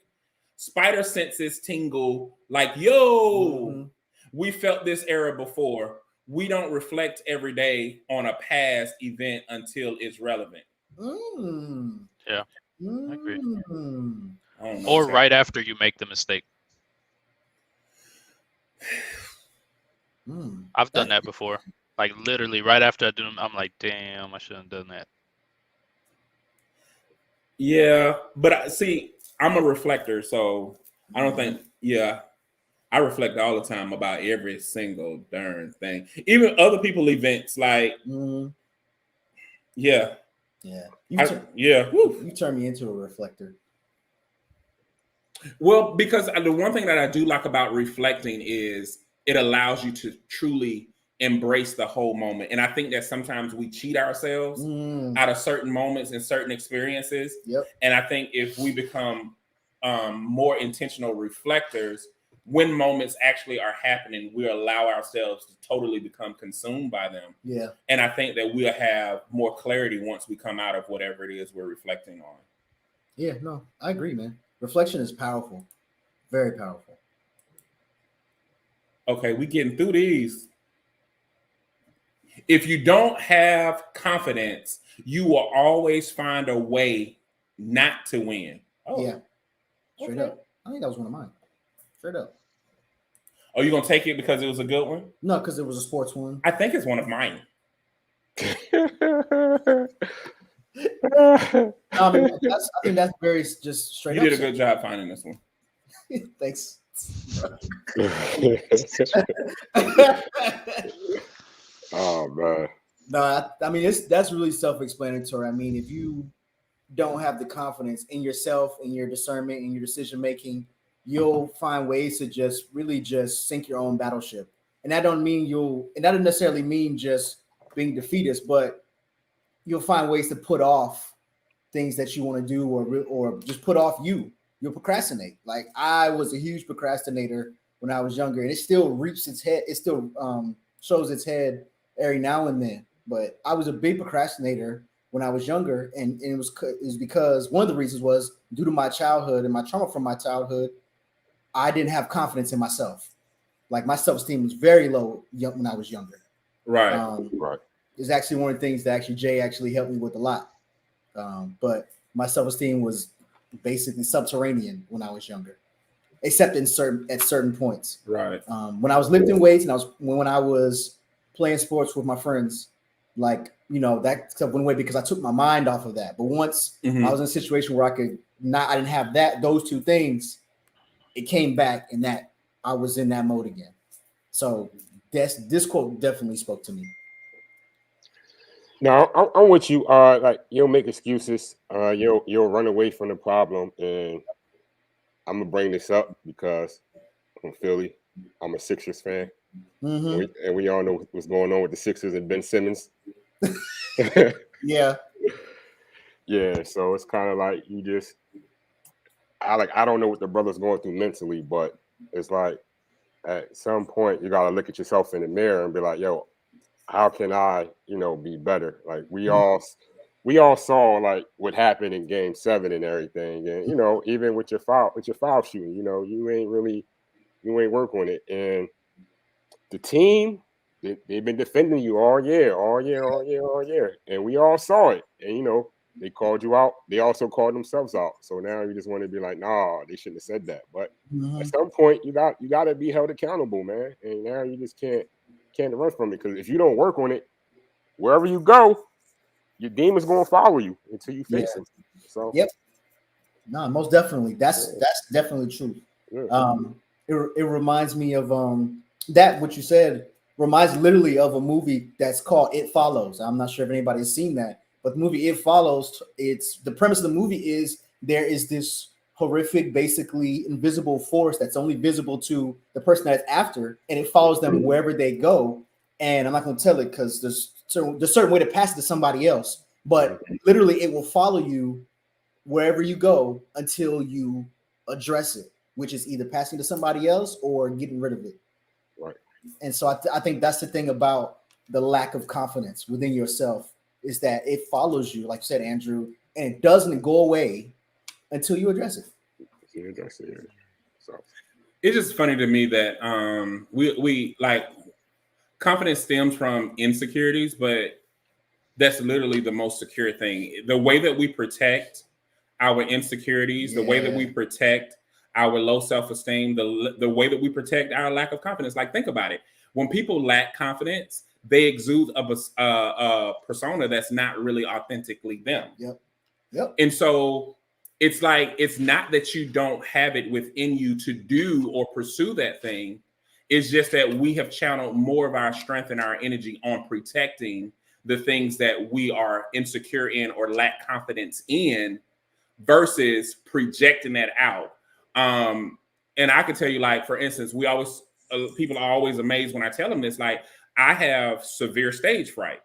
Spider senses tingle like, yo, we felt this error before. We don't reflect every day on a past event until it's relevant. Yeah, I agree. I Or right after you make the mistake. I've done that before. Like literally right after I do them, I'm like, damn, I shouldn't have done that. Yeah, but see, I'm a reflector, so I don't think, I reflect all the time about every single darn thing. Even other people events, like, You turn me into a reflector. Well, because the one thing that I do like about reflecting is it allows you to truly embrace the whole moment. And I think that sometimes we cheat ourselves out of certain moments and certain experiences. And I think if we become more intentional reflectors, when moments actually are happening, we allow ourselves to totally become consumed by them. Yeah. And I think that we'll have more clarity once we come out of whatever it is we're reflecting on. Yeah, no, I agree, man. Reflection is powerful. Very powerful. Okay, we getting through these. If you don't have confidence, you will always find a way not to win. Oh, yeah. Straight up. I think that was one of mine. Straight up. Oh, you gonna take it because it was a good one? No, because it was a sports one. I think it's one of mine. I think that's very just straight you up. You did a good job finding this one. Thanks. Oh man. No, I mean that's really self-explanatory. I mean, if you don't have the confidence in yourself, in your discernment, in your decision making, you'll find ways to just really just sink your own battleship. And that don't necessarily mean just being defeatist, but you'll find ways to put off things that you want to do or just put off you. You'll procrastinate. Like I was a huge procrastinator when I was younger, and it still reaps its head. It still shows its head every now and then. But I was a big procrastinator when I was younger, and it was because one of the reasons was due to my childhood and my trauma from my childhood. I didn't have confidence in myself. Like my self-esteem was very low when I was younger. Right. Right. It's actually one of the things that Jay helped me with a lot. But my self-esteem was basically subterranean when I was younger, except at certain points. Right. When I was lifting weights and when I was playing sports with my friends, like, that stuff went away because I took my mind off of that. But once I was in a situation where I didn't have those two things, it came back, and that I was in that mode again. So this quote definitely spoke to me. No, I'm with you. Like, you don't make excuses. You'll run away from the problem, and I'm gonna bring this up because I'm Philly. I'm a Sixers fan, and we all know what's going on with the Sixers and Ben Simmons. Yeah. Yeah. So it's kind of like I don't know what the brother's going through mentally, but it's like at some point you gotta look at yourself in the mirror and be like, yo, how can I, be better? Like we all saw like what happened in Game 7 and everything, and even with your foul shooting, you ain't work on it, and the team they've been defending you all year, and we all saw it, and they called you out. They also called themselves out. So now you just want to be like, nah, they shouldn't have said that. But at some point, you got to be held accountable, man. And now you just can't run from it, because if you don't work on it, wherever you go, your demon's gonna follow you until you face them. So yep, no, most definitely. That's definitely true. Yeah. It reminds me of that what you said reminds literally of a movie that's called It Follows. I'm not sure if anybody's seen that, but the movie It Follows. It's the premise of the movie is there is this horrific, basically invisible force that's only visible to the person that's after, and it follows them wherever they go. And I'm not going to tell it because there's a certain way to pass it to somebody else, but literally it will follow you wherever you go until you address it, which is either passing to somebody else or getting rid of it. Right. And so I think that's the thing about the lack of confidence within yourself, is that it follows you, like you said, Andrew, and it doesn't go away until you address it. So it's just funny to me that we like confidence stems from insecurities, but that's literally the most secure thing. The way that we protect our insecurities, the way that we protect our low self-esteem, the way that we protect our lack of confidence. Like, think about it. When people lack confidence, they exude a persona that's not really authentically them. Yep. And so it's like, it's not that you don't have it within you to do or pursue that thing. It's just that we have channeled more of our strength and our energy on protecting the things that we are insecure in or lack confidence in versus projecting that out. And I can tell you, like, for instance, people are always amazed when I tell them this, like, I have severe stage fright.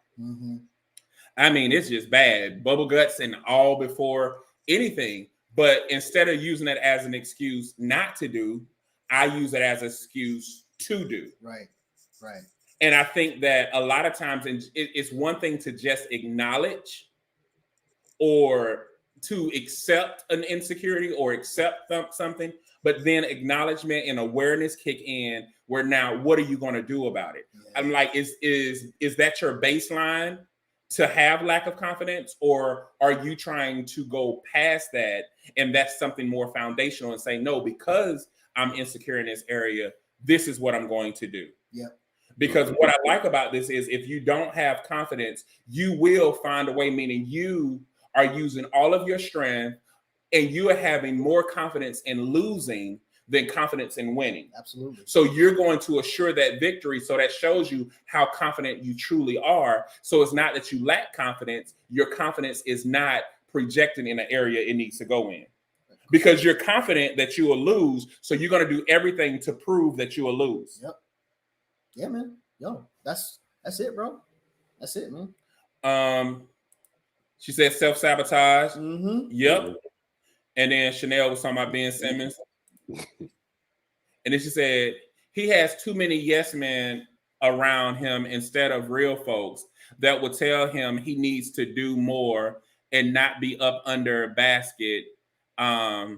I mean, it's just bad, bubble guts and all before anything. But instead of using it as an excuse not to do, I use it as an excuse to do. Right. And I think that a lot of times it's one thing to just acknowledge or to accept an insecurity or accept something, but then acknowledgement and awareness kick in, where now what are you going to do about it? I'm like, is that your baseline to have lack of confidence, or are you trying to go past that and that's something more foundational and say, no, because I'm insecure in this area, this is what I'm going to do? Because what I like about this is, if you don't have confidence, you will find a way, meaning you are using all of your strength and you are having more confidence in losing than confidence in winning. Absolutely. So you're going to assure that victory. So that shows you how confident you truly are. So it's not that you lack confidence. Your confidence is not projecting in an area it needs to go in, because you're confident that you will lose. So you're going to do everything to prove that you will lose. Yep. Yeah, man. Yo, that's it, bro. That's it, man. She said self-sabotage. Yep. Mm-hmm. And then Chanel was talking about Ben Simmons. And then she said, he has too many yes men around him instead of real folks that will tell him he needs to do more and not be up under a basket. Pass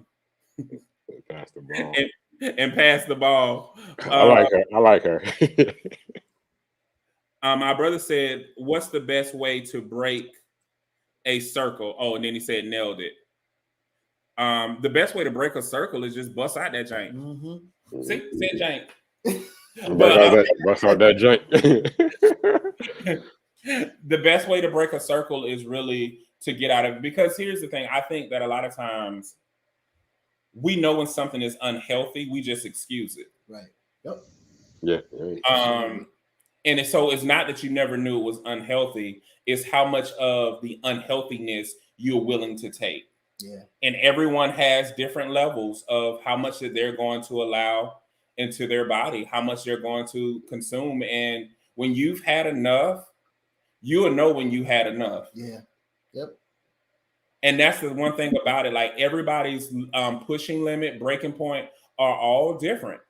the ball. And pass the ball. I like her. My brother said, what's the best way to break a circle. Oh, and then he said nailed it. The best way to break a circle is just bust out that jank. Mm-hmm. See, said jank. Bust out that joint. The best way to break a circle is really to get out of it. Because here's the thing. I think that a lot of times we know when something is unhealthy, we just excuse it. Right. Yep. Yeah. And so it's not that you never knew it was unhealthy. It's how much of the unhealthiness you're willing to take. Yeah. And everyone has different levels of how much that they're going to allow into their body, how much they're going to consume. And when you've had enough, you'll know when you had enough. Yeah. Yep. And that's the one thing about it. Like everybody's pushing limit, breaking point are all different.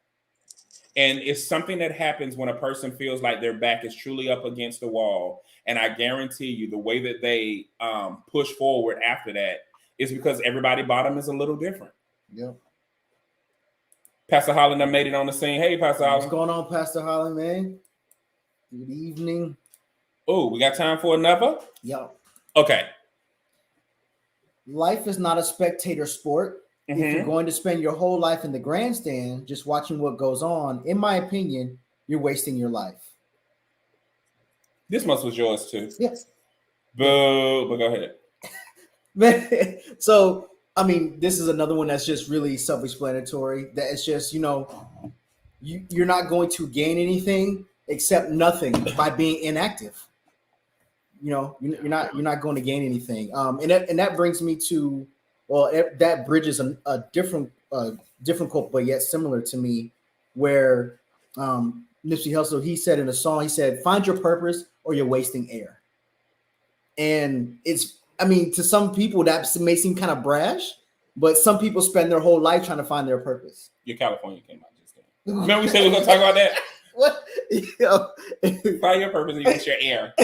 And it's something that happens when a person feels like their back is truly up against the wall. And I guarantee you the way that they push forward after that is because everybody's bottom is a little different. Yep. Pastor Holland done made it on the scene. Hey, Pastor Holland. What's going on, Pastor Holland, man? Good evening. Oh, we got time for another? Yep. Okay. Life is not a spectator sport. Mm-hmm. If you're going to spend your whole life in the grandstand just watching what goes on, in my opinion, you're wasting your life. This much was yours too. Yes. Boo, but go ahead. So, I mean, this is another one that's just really self-explanatory. That it's just, you're not going to gain anything except nothing by being inactive. You're not going to gain anything. And that brings me to, that bridges a different quote, but yet similar to me, where Nipsey Hussle, he said in a song, he said, "Find your purpose or you're wasting air." And to some people that may seem kind of brash, but some people spend their whole life trying to find their purpose. Your California came out just then. Remember we said we were going to talk about that? What? Find your purpose and you waste your air.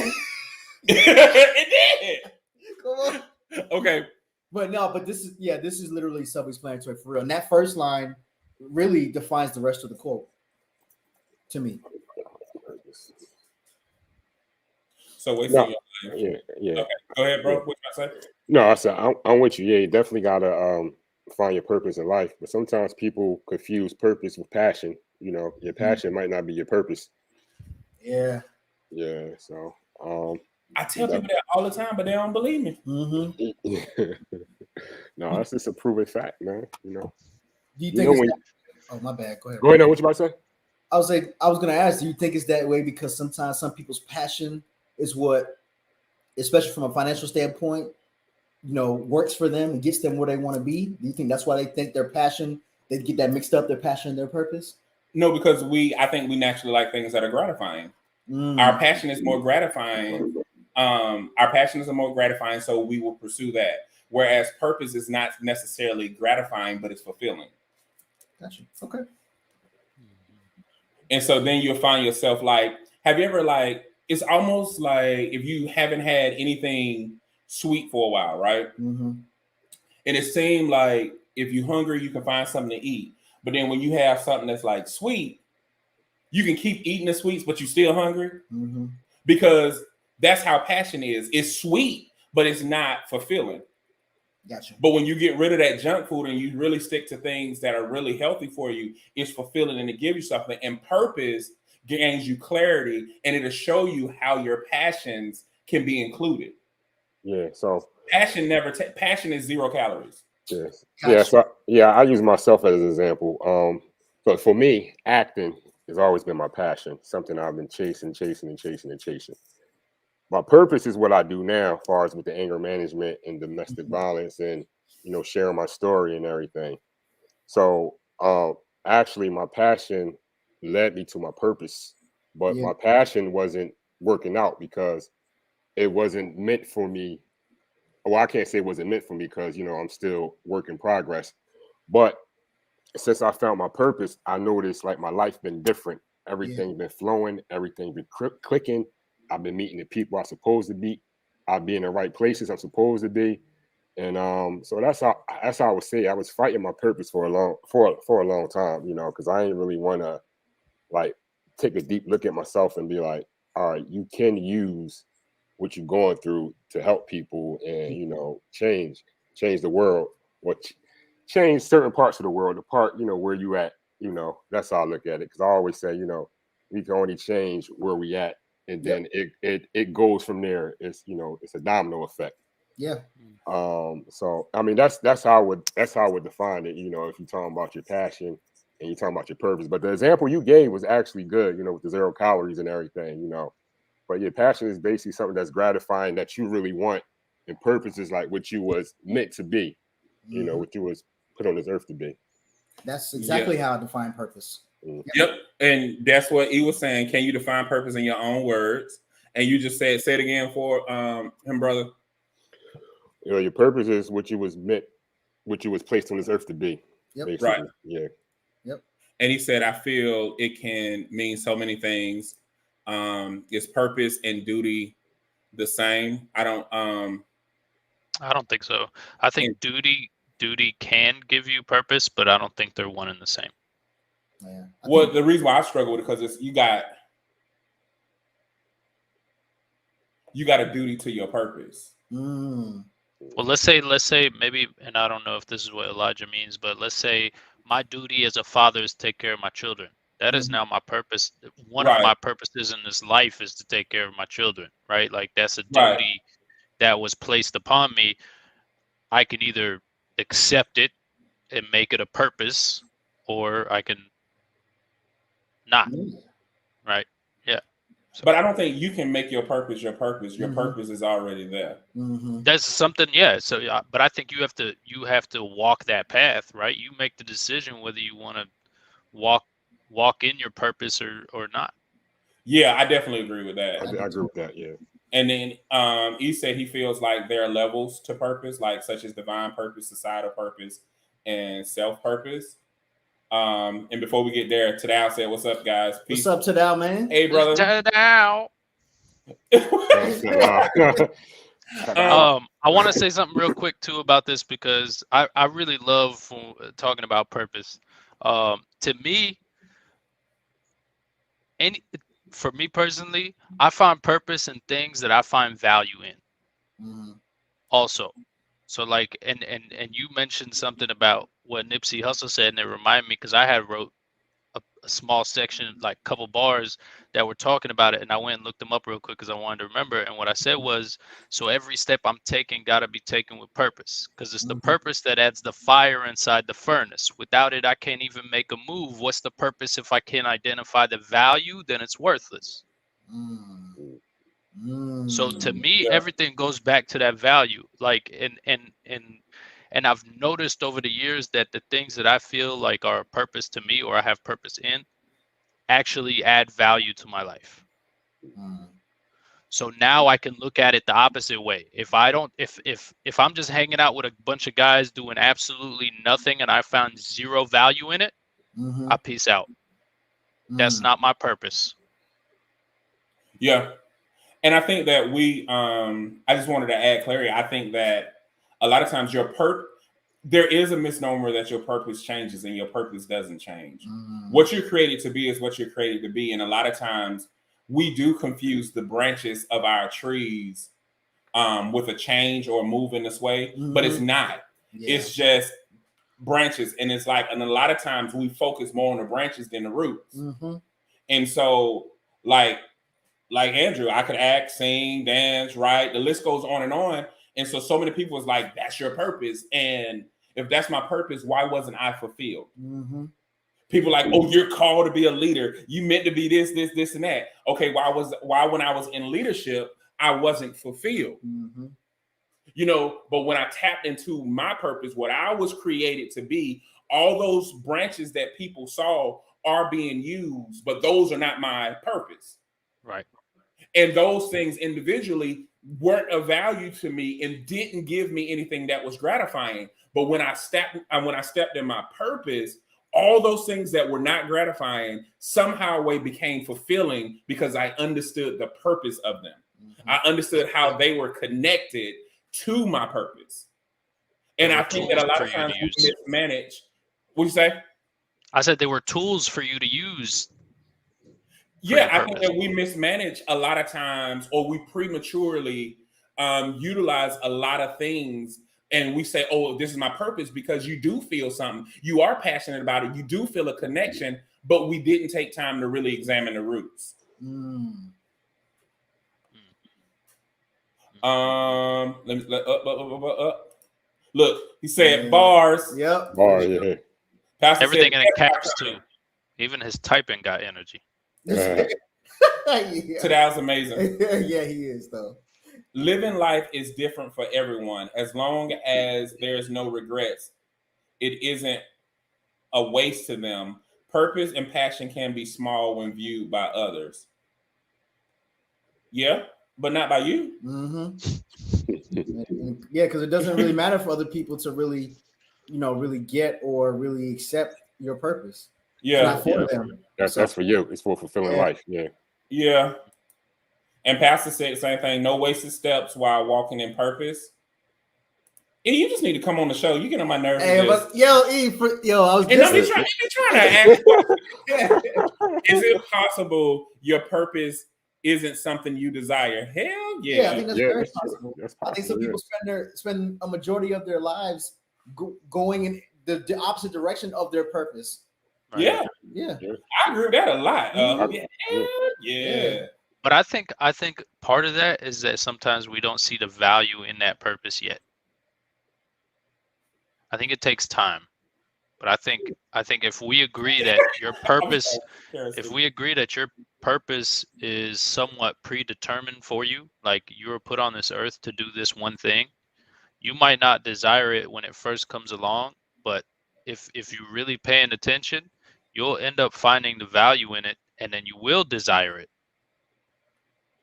It did. Come on. Okay. But this is literally self-explanatory for real. And that first line really defines the rest of the quote to me. So wait for Yeah. Okay, go ahead, bro. What you about to say? No, I said I'm with you. Yeah, you definitely gotta find your purpose in life. But sometimes people confuse purpose with passion. Your passion might not be your purpose. Yeah. Yeah. So I tell people that all the time, but they don't believe me. Mm-hmm. No, that's just a proven fact, man. Do you think? Oh, my bad. Go ahead. Go ahead. What you about to say? I was gonna ask. Do you think it's that way because sometimes some people's passion is what, especially from a financial standpoint, works for them and gets them where they want to be? Do you think that's why they think their passion, they get that mixed up, their passion and their purpose? No, because I think we naturally like things that are gratifying. Our passion is more gratifying. Our passion is more gratifying, so we will pursue that. Whereas purpose is not necessarily gratifying, but it's fulfilling. Gotcha. Okay. And so then you'll find yourself like, have you ever it's almost like if you haven't had anything sweet for a while, right? Mm-hmm. And it seemed like if you're hungry, you can find something to eat. But then when you have something that's like sweet, you can keep eating the sweets, but you're still hungry. Mm-hmm. Because that's how passion is. It's sweet, but it's not fulfilling. Gotcha. But when you get rid of that junk food and you really stick to things that are really healthy for you, it's fulfilling and it gives you something. And purpose gains you clarity, and it'll show you how your passions can be included. Yeah. So passion is 0 calories. Yes. Gotcha. Yeah. So I use myself as an example. But for me, acting has always been my passion. Something I've been chasing. My purpose is what I do now, as far as with the anger management and domestic violence, and sharing my story and everything. So actually, my passion led me to my purpose, but my passion wasn't working out because it wasn't meant for me. Well, I can't say it wasn't meant for me because I'm still work in progress. But since I found my purpose, I noticed like my life been different. Everything's been flowing. Everything been clicking. I've been meeting the people I'm supposed to be. I'll be in the right places I'm supposed to be. And so that's how I would say I was fighting my purpose for a long time, because I didn't really want to like take a deep look at myself and be like, all right, you can use what you're going through to help people and, you know, change the world, or change certain parts of the world, the part, you know, where you at, you know. That's how I look at it. Because I always say, you know, we can only change where we at, and then it goes from there. It's, you know, it's a domino effect. Yeah. So I mean, that's how I would define it. You know, if you're talking about your passion and you're talking about your purpose. But the example you gave was actually good, you know, with the 0 calories and everything, you know. But your passion is basically something that's gratifying, that you really want, and purpose is like what you was meant to be, you know, what you was put on this earth to be. That's exactly how I define purpose. Yep. And that's what he was saying. Can you define purpose in your own words? And you just say it again for him, brother. You know, your purpose is what you was meant, what you was placed on this earth to be. Yep. Basically. Right. Yeah. Yep. And he said, I feel it can mean so many things. Is purpose and duty the same? I don't think so. I think duty can give you purpose, but I don't think they're one and the same. Yeah. Well, the reason why I struggle with it, because it's you got a duty to your purpose. Well, let's say maybe, and I don't know if this is what Elijah means, but let's say my duty as a father is to take care of my children. That is now my purpose. One of my purposes in this life is to take care of my children, right? Like that's a duty that was placed upon me. I can either accept it and make it a purpose, or I can not, right? Yeah. So. But I don't think you can make your purpose your purpose. Your purpose is already there. That's something, yeah. So, but I think you have to walk that path, right? You make the decision whether you want to walk in your purpose or not. Yeah, I definitely agree with that. I agree with that. Yeah. And then he said he feels like there are levels to purpose, like such as divine purpose, societal purpose, and self-purpose. And before we get there, Tadao said, "What's up, guys? Peace." What's up, Tadao, man? Hey, brother. Tadao. I want to say something real quick too about this, because I really love talking about purpose. To me, for me personally, I find purpose in things that I find value in. Also, so like, and you mentioned something about what Nipsey Hussle said, and it reminded me, because I had wrote a small section, like a couple bars that were talking about it, and I went and looked them up real quick because I wanted to remember. And what I said was, so every step I'm taking got to be taken with purpose, because it's the purpose that adds the fire inside the furnace. Without it, I can't even make a move. What's the purpose if I can't identify the value? Then it's worthless. So to me, everything goes back to that value. Like, and I've noticed over the years that the things that I feel like are a purpose to me, or I have purpose in, actually add value to my life. So now I can look at it the opposite way. If I'm just hanging out with a bunch of guys doing absolutely nothing and I found zero value in it, I peace out. That's not my purpose. Yeah. And I think that I just wanted to add clarity. I think that a lot of times there is a misnomer that your purpose changes and your purpose doesn't change. What you're created to be is what you're created to be. And a lot of times we do confuse the branches of our trees with a change or a move in this way, but it's not. It's just branches. And it's like, and a lot of times we focus more on the branches than the roots. And so like Andrew, I could act, sing, dance, write, the list goes on and on. And so many people is like, that's your purpose. And if that's my purpose, why wasn't I fulfilled? People like, oh, you're called to be a leader. You meant to be this, and that. Okay, why when I was in leadership, I wasn't fulfilled? You know, but when I tapped into my purpose, what I was created to be, all those branches that people saw are being used, but those are not my purpose. Right. And those things individually weren't of value to me and didn't give me anything that was gratifying. But when I stepped in my purpose, all those things that were not gratifying somehow became fulfilling, because I understood the purpose of them. I understood how they were connected to my purpose. And I think that a lot of times we mismanage. What'd you say? I said they were tools for you to use. Yeah, I think that we mismanage a lot of times, or we prematurely utilize a lot of things, and we say, "Oh, this is my purpose," because you do feel something, you are passionate about it, you do feel a connection, but we didn't take time to really examine the roots. Look, he said bars. Yep. Bar, yeah. Pastor Everything said, in caps too. Even his typing got energy. Yeah. Today's amazing. Yeah, he is though. Living life is different for everyone. As long as there's no regrets, it isn't a waste to them. Purpose and passion can be small when viewed by others. Yeah, but not by you. Yeah, because it doesn't really matter for other people to really, really get or really accept your purpose. Yeah, it's not for them. That's for you. It's for fulfilling life. Yeah. Yeah. And Pastor said the same thing. No wasted steps while walking in purpose. E, you just need to come on the show. You get on my nerves. Hey, but I was just trying to ask. Is it possible your purpose isn't something you desire? Hell yeah. Yeah, I think that's very possible. I think some people spend a majority of their lives going in the opposite direction of their purpose. Right. Yeah. I agree with that a lot. Yeah. But I think part of that is that sometimes we don't see the value in that purpose yet. I think it takes time. But I think if we agree that your purpose, is somewhat predetermined for you, like you were put on this earth to do this one thing, you might not desire it when it first comes along, but if you're really paying attention, you'll end up finding the value in it, and then you will desire it.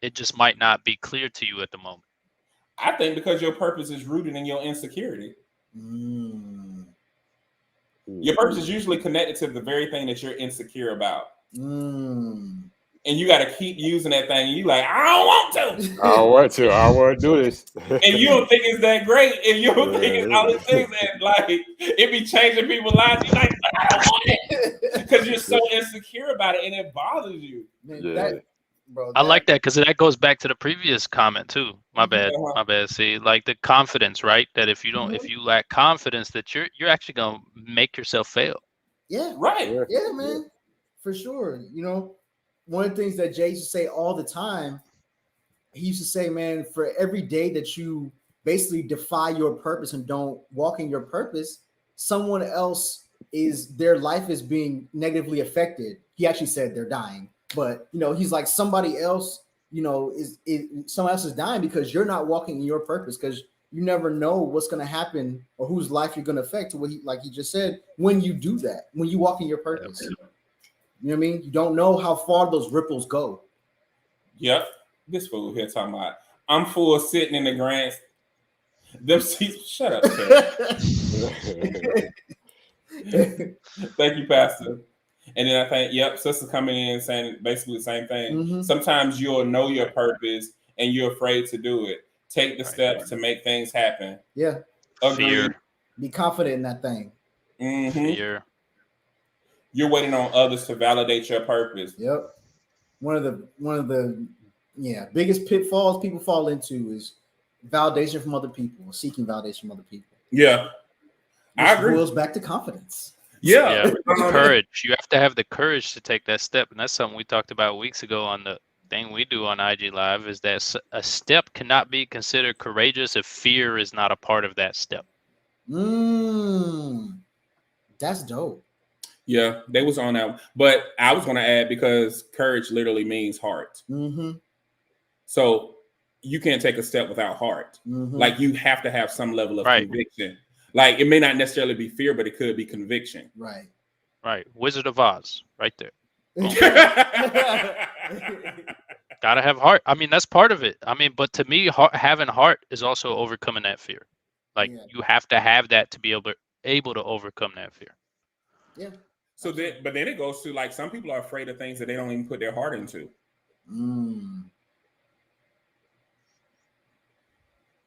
It just might not be clear to you at the moment. I think because your purpose is rooted in your insecurity. Your purpose is usually connected to the very thing that you're insecure about. And you got to keep using that thing. And you like, I don't want to. I want to do this. And you don't think it's that great. And you don't think it's all the things that, like, it be changing people's lives. You're like, I don't want it. Because you're so insecure about it and it bothers you. I like that because that goes back to the previous comment too. My bad. See, like the confidence, right? That if you don't, if you lack confidence, that you're actually gonna make yourself fail. Yeah, right. Yeah, man, for sure. One of the things that Jay used to say all the time, he used to say, man, for every day that you basically defy your purpose and don't walk in your purpose, someone else their life is being negatively affected. He actually said they're dying. But he's like somebody else, someone else is dying because you're not walking in your purpose, because you never know what's going to happen or whose life you're going to affect. Like he just said, when you do that, when you walk in your purpose, you know what I mean? You don't know how far those ripples go. Yep. This fool here talking about I'm full sitting in the grants. Them seats. Shut up, Thank you, Pastor. And then I think, sister coming in saying basically the same thing. Sometimes you'll know your purpose and you're afraid to do it. Take the steps to make things happen. Yeah. Fear. Be confident in that thing. Fear. You're waiting on others to validate your purpose. Yep. One of the biggest pitfalls people fall into is validation from other people, seeking validation from other people. Yeah. I agree. Goes back to confidence. Yeah. Courage. You have to have the courage to take that step. And that's something we talked about weeks ago on the thing we do on IG Live, is that a step cannot be considered courageous if fear is not a part of that step. That's dope. Yeah, they was on that. But I was going to add, because courage literally means heart. So you can't take a step without heart. Like, you have to have some level of conviction. Like, it may not necessarily be fear, but it could be conviction. Right. Wizard of Oz, right there. Gotta have heart. I mean, that's part of it. I mean, but to me, having heart is also overcoming that fear. Like, you have to have that to be able to overcome that fear. Yeah. So then it goes to, like, some people are afraid of things that they don't even put their heart into.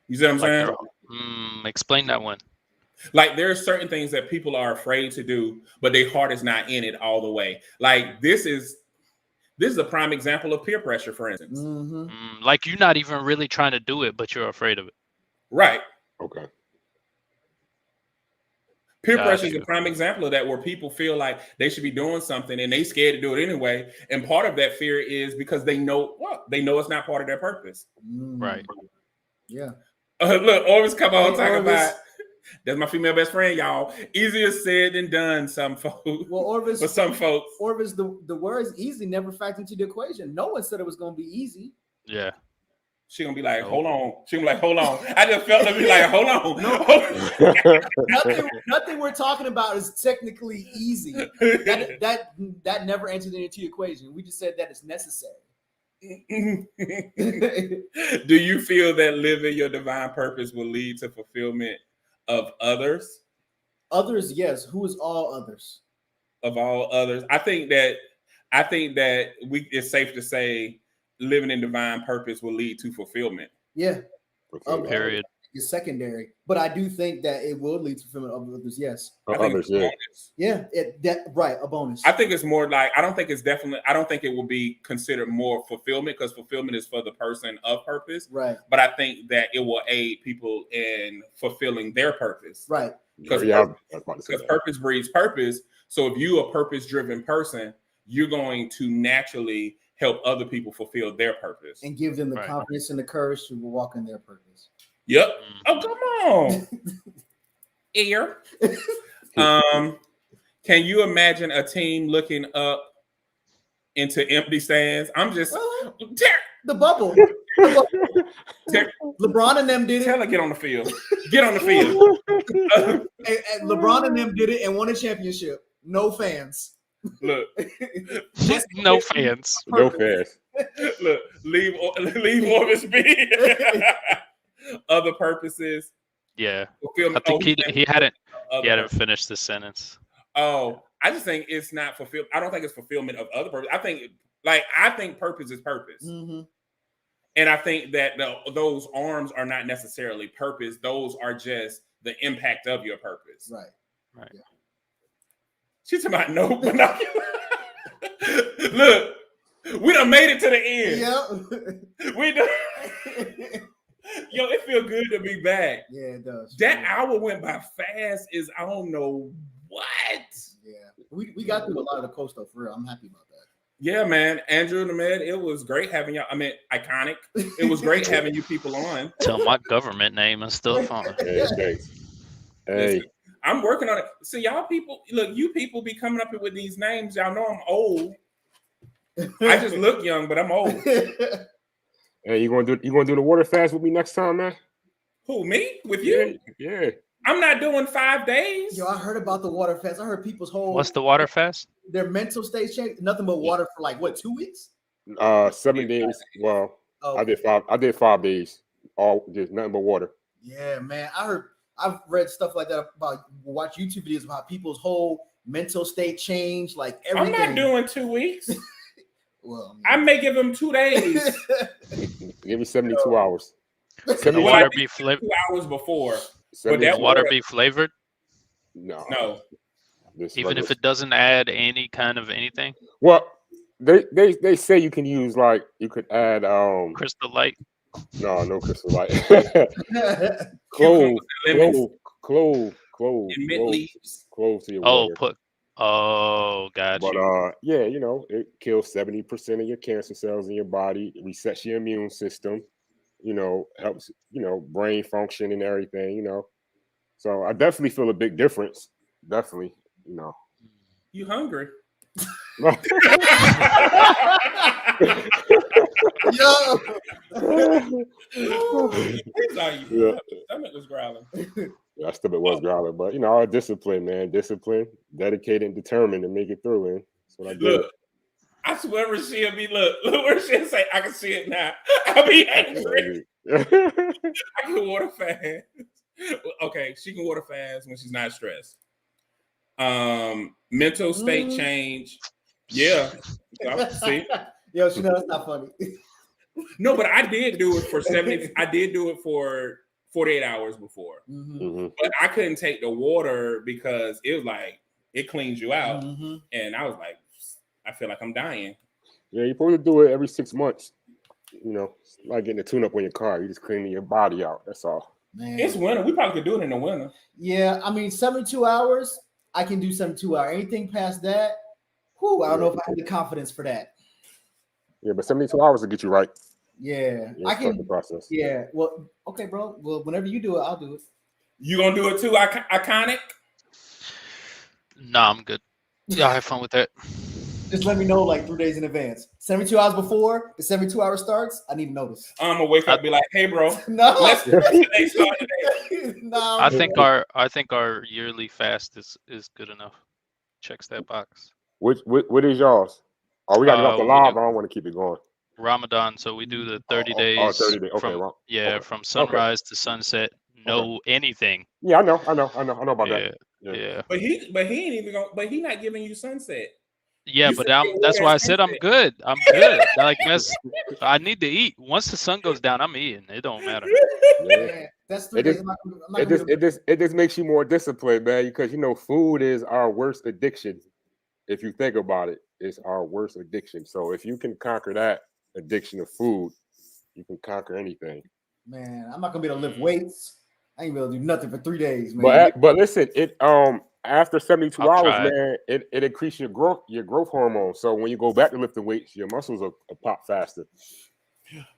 You see what I'm saying? Explain that one. Like, there are certain things that people are afraid to do, but their heart is not in it all the way. Like, this is This is a prime example of peer pressure, for instance. Like you're not even really trying to do it, but you're afraid of it. Right. Okay. Peer pressure is a prime example of that, where people feel like they should be doing something and they scared to do it anyway. And part of that fear is because they know it's not part of their purpose. Right. Yeah. Look, Orvis, come on, talk Orvis. about. That's my female best friend, y'all. Easier said than done, some folks. Well, Orvis, for some folks, Orvis, the words easy never factored into the equation. No one said it was going to be easy. Yeah. She gonna be like, hold on. She gonna be like, hold on. I just felt her be like, hold on. Nothing we're talking about is technically easy. That never entered into the equation. We just said that it's necessary. Do you feel that living your divine purpose will lead to fulfillment of others? Others, yes. Who is all others? Of all others, I think that it's safe to say living in divine purpose will lead to fulfillment. Yeah. Period. It's secondary, but I do think that it will lead to fulfillment of others. Yes. Others, yeah. A bonus. I think it's more like, I don't think it will be considered more fulfillment, because fulfillment is for the person of purpose. Right. But I think that it will aid people in fulfilling their purpose. Right. Because purpose breeds purpose. So if you're a purpose-driven person, you're going to naturally help other people fulfill their purpose. And give them the confidence and the courage to walk in their purpose. Yep. Oh, come on. Ear. Can you imagine a team looking up into empty stands? I'm just the bubble. LeBron and them did it. Tell her, get on the field. Get on the field. And LeBron and them did it and won a championship. No fans. Look. No fans. No fans. Look, leave Orvis be. Other purposes. Yeah. I think he hadn't finished the sentence. Oh, I just think it's not fulfilled. I don't think it's fulfillment of other purpose. I think purpose is purpose. Mm-hmm. And I think that those arms are not necessarily purpose. Those are just the impact of your purpose. Right. Yeah. She's talking about no binocular. Look, we done made it to the end. Yeah. We done. Yo, it feels good to be back. Yeah, it does. That hour went by fast as I don't know what. Yeah. We got through a lot of the coast though, for real. I'm happy about that. Yeah, man. Andrew and Ahmed, it was great having y'all. I mean, iconic. It was great having you people on. Tell my government name is still fine. Hey, thanks. Hey. I'm working on it. So y'all people, look, you people be coming up with these names. Y'all know I'm old. I just look young, but I'm old. Hey, you gonna do the water fast with me next time, man? Who, me? With you? Yeah. I'm not doing 5 days. Yo, I heard about the water fast. I heard people's whole. What's the water fast? Their mental state change. Nothing but water for like what, 2 weeks? 7 days. Well, I did 5 days. All just nothing but water. Yeah, man. I've read stuff like that about watch YouTube videos about people's whole mental state change, like everything. I'm not doing 2 weeks. Well, I may give them 2 days. Give me 72 hours. Can the water be flavored? 2 hours before. Would that water be flavored? No. Even if it doesn't add any kind of anything? Well, they say you can use you could add Crystal Light. No Crystal Light. Clove to your water. Gotcha. But it kills 70% of your cancer cells in your body. It resets your immune system. Helps brain function and everything. So I definitely feel a big difference. Definitely, You hungry? Yo. Stomach was growling. Yeah, stomach was growling, but our discipline, man. Discipline, dedicated and determined to make it through, man. That's what I do. Look, I swear Rashia be look where Rashia say, I can see it now. I'll be angry. I can water fast. Okay, she can water fast when she's not stressed. Mental state change. Yeah. See? Yo, she knows that's not funny. No, but I did do it for 70. I did do it for 48 hours before. Mm-hmm. But I couldn't take the water because it was like it cleans you out. Mm-hmm. And I was like, I feel like I'm dying. Yeah, you're supposed to do it every 6 months. You know, it's like getting a tune-up on your car. You just cleaning your body out. That's all. Man. It's winter. We probably could do it in the winter. Yeah, I mean, 72 hours, I can do 72 hours. Anything past that, I don't know if I have the confidence for that. Yeah, but 72 hours will get you right. Yeah, I can. The process. Yeah, well, okay, bro. Well, whenever you do it, I'll do it. You gonna do it too, Iconic? Nah, I'm good. Yeah, have fun with that. Just let me know like 3 days in advance. 72 hours before the 72 hour starts, I need notice. I'm gonna wake up and be like, "Hey, bro, no, let's the day start today." No, I think our yearly fast is good enough. Checks that box. What is yours? Oh, we got to go off the live. I don't want to keep it going. Ramadan, so we do the 30 days. 30 days. Okay, from sunrise to sunset. No anything. Yeah, I know about that. Yeah. But he ain't even gonna. But he not giving you sunset. Yeah, but that's why I said I'm good. I'm good. Like I need to eat. Once the sun goes down, I'm eating. It don't matter. Yeah, that's 3 days. It just makes you more disciplined, man. Because food is our worst addiction. If you think about it, it's our worst addiction. So if you can conquer that addiction of food, you can conquer anything. Man, I'm not gonna be able to lift weights. I ain't able to do nothing for 3 days, man. But listen, it after 72 hours, man, it increases your growth hormone. So when you go back to lifting weights, your muscles will pop faster.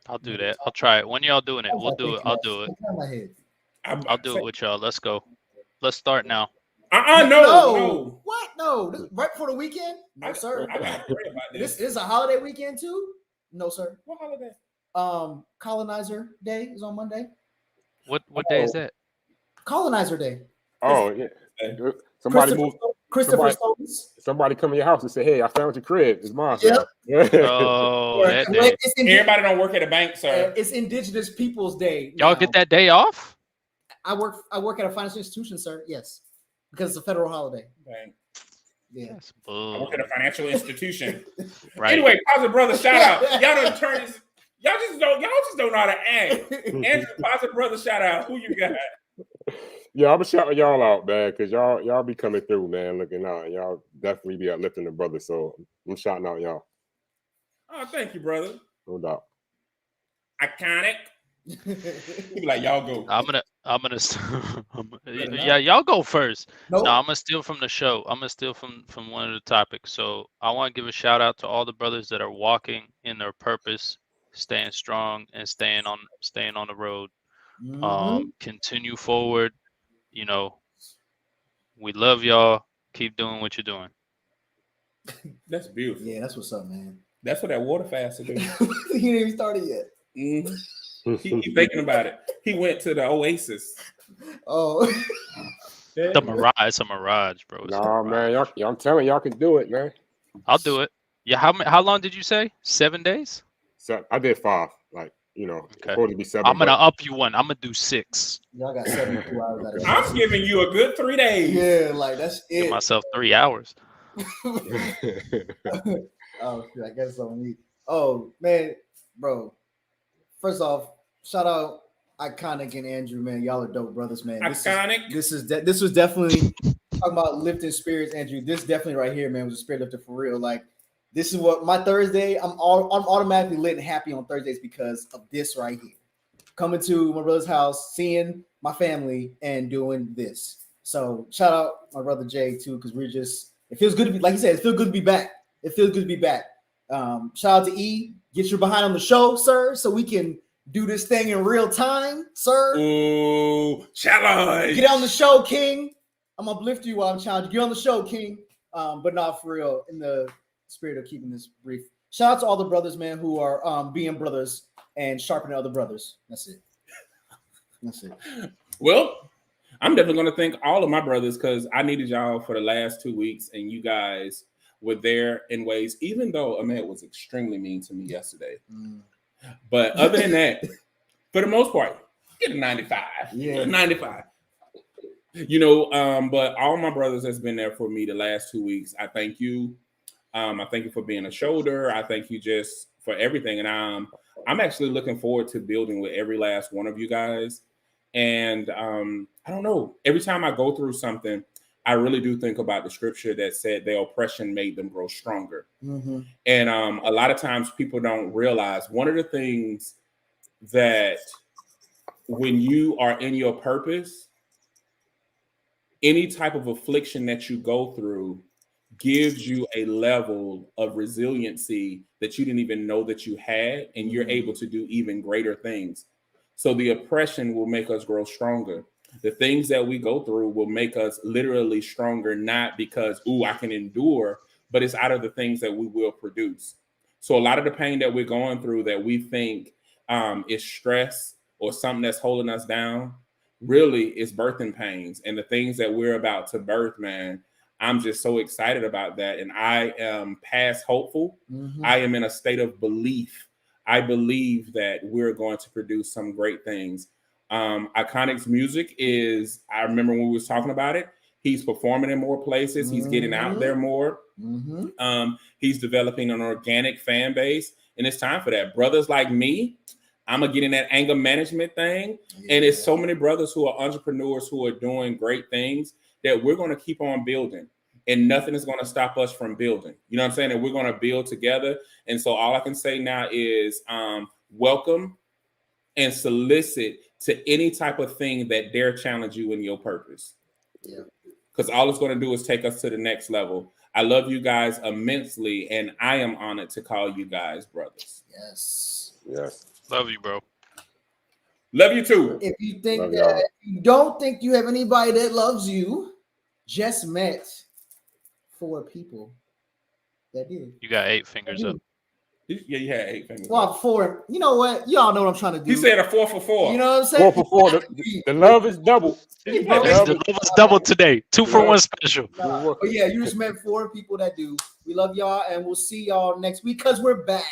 I'll do that. I'll try it. When y'all doing it, we'll do it. I'll do it. I'll do it with y'all. Let's go. Let's start now. No. What? No. Right before the weekend? No, sir. This is a holiday weekend too? No, sir. What holiday? Colonizer Day is on Monday. What day is that? Colonizer Day. Oh yeah. Somebody come in your house and say, "Hey, I found your crib. It's mine." Yeah. Oh, that day. Everybody don't work at a bank, sir. It's Indigenous Peoples Day. Y'all get that day off? I work at a financial institution, sir. Yes, because it's a federal holiday. Right. Yeah. I work at a financial institution. Right. Anyway, Positive Brother, shout out. Y'all don't turn this. Y'all just don't know how to act. Andrew, Positive Brother, shout out. Who you got? Yeah, I'm shouting y'all out, man, because y'all be coming through, man, looking out. Y'all definitely be uplifting the brother. So I'm shouting out y'all. Oh, thank you, brother. No doubt. Iconic. Be like, y'all go. I'm gonna yeah, y'all go first. Nope. No, I'm gonna steal from the show. I'm gonna steal from one of the topics. So I want to give a shout out to all the brothers that are walking in their purpose, staying strong and staying on the road. Mm-hmm. Continue forward. We love y'all. Keep doing what you're doing. That's beautiful. Yeah, that's what's up, man. That's what that water fast is doing. He didn't even started yet. Mm-hmm. He's thinking about it. He went to the Oasis. Oh. The Mirage. It's a Mirage, bro. Nah, man. Y'all, I'm telling y'all can do it, man. I'll do it. Yeah. How long did you say? 7 days? So I did 5. Okay. Supposed to be 7. I'm gonna up you one. I'm gonna do 6. Y'all got 72 hours out of it. I'm giving you a good 3 days. Yeah, like that's it. Give myself 3 hours. Oh, shit, I guess on me. Oh man, bro. First off, shout out Iconic and Andrew, man. Y'all are dope brothers, man. Iconic. This was definitely talking about lifting spirits, Andrew. This definitely right here, man, was a spirit lifter for real. Like, this is what my Thursday. I'm automatically lit and happy on Thursdays because of this right here. Coming to my brother's house, seeing my family, and doing this. So shout out my brother Jay too, because it feels good to be, like he said, it feels good to be back. It feels good to be back. Shout out to E. Get your behind on the show, sir, so we can do this thing in real time, sir. Ooh, challenge. Get on the show, King. I'm gonna uplift you while I'm challenging. Get on the show, King. But not for real, in the spirit of keeping this brief. Shout out to all the brothers, man, who are being brothers and sharpening other brothers. That's it. Well, I'm definitely going to thank all of my brothers because I needed y'all for the last 2 weeks, and you guys were there in ways, even though Ahmed was extremely mean to me yesterday. But other than that, for the most part, get a 95. Yeah, 95. But all my brothers has been there for me the last 2 weeks. I thank you. I thank you for being a shoulder. I thank you just for everything. And I'm actually looking forward to building with every last one of you guys. And I don't know, every time I go through something, I really do think about the scripture that said their oppression made them grow stronger. Mm-hmm. And a lot of times people don't realize one of the things that when you are in your purpose, any type of affliction that you go through gives you a level of resiliency that you didn't even know that you had, and you're able to do even greater things. So the oppression will make us grow stronger. The things that we go through will make us literally stronger, not because, I can endure, but it's out of the things that we will produce. So a lot of the pain that we're going through that we think is stress or something that's holding us down, really is birthing pains. And the things that we're about to birth, man, I'm just so excited about that. And I am past hopeful. Mm-hmm. I am in a state of belief. I believe that we're going to produce some great things. Iconic's music is, I remember when we was talking about it, he's performing in more places. He's getting out there more. Mm-hmm. He's developing an organic fan base. And it's time for that. Brothers like me, I'm going to get in that anger management thing. Yeah. And it's so many brothers who are entrepreneurs who are doing great things that we're going to keep on building. And nothing is going to stop us from building. You know what I'm saying? And we're going to build together. And so all I can say now is welcome and solicit to any type of thing that dare challenge you in your purpose. Yeah. Because all it's going to do is take us to the next level. I love you guys immensely, and I am honored to call you guys brothers. Yes. Yes. Love you, bro. Love you too. If you think Love that, y'all. if you don't think you have anybody that loves you, just met 4 people that did. You got 8 fingers up. Yeah, you had 8 fingers. Well, 4. You know what? Y'all know what I'm trying to do. He said a 4 for 4. You know what I'm saying? 4 for 4. The love is double. The love is double today. 2 for 1 special. But yeah, you just met 4 people that do. We love y'all, and we'll see y'all next week because we're back.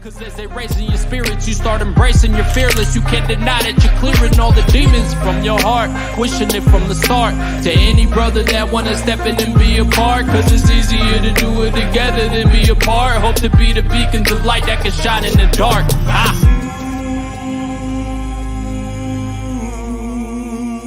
Cause as they raising your spirits, you start embracing your fearless. You can't deny that you're clearing all the demons from your heart, wishing it from the start. To any brother that wanna step in and be a part, cause it's easier to do it together than be apart. Hope to be the beacons of light that can shine in the dark.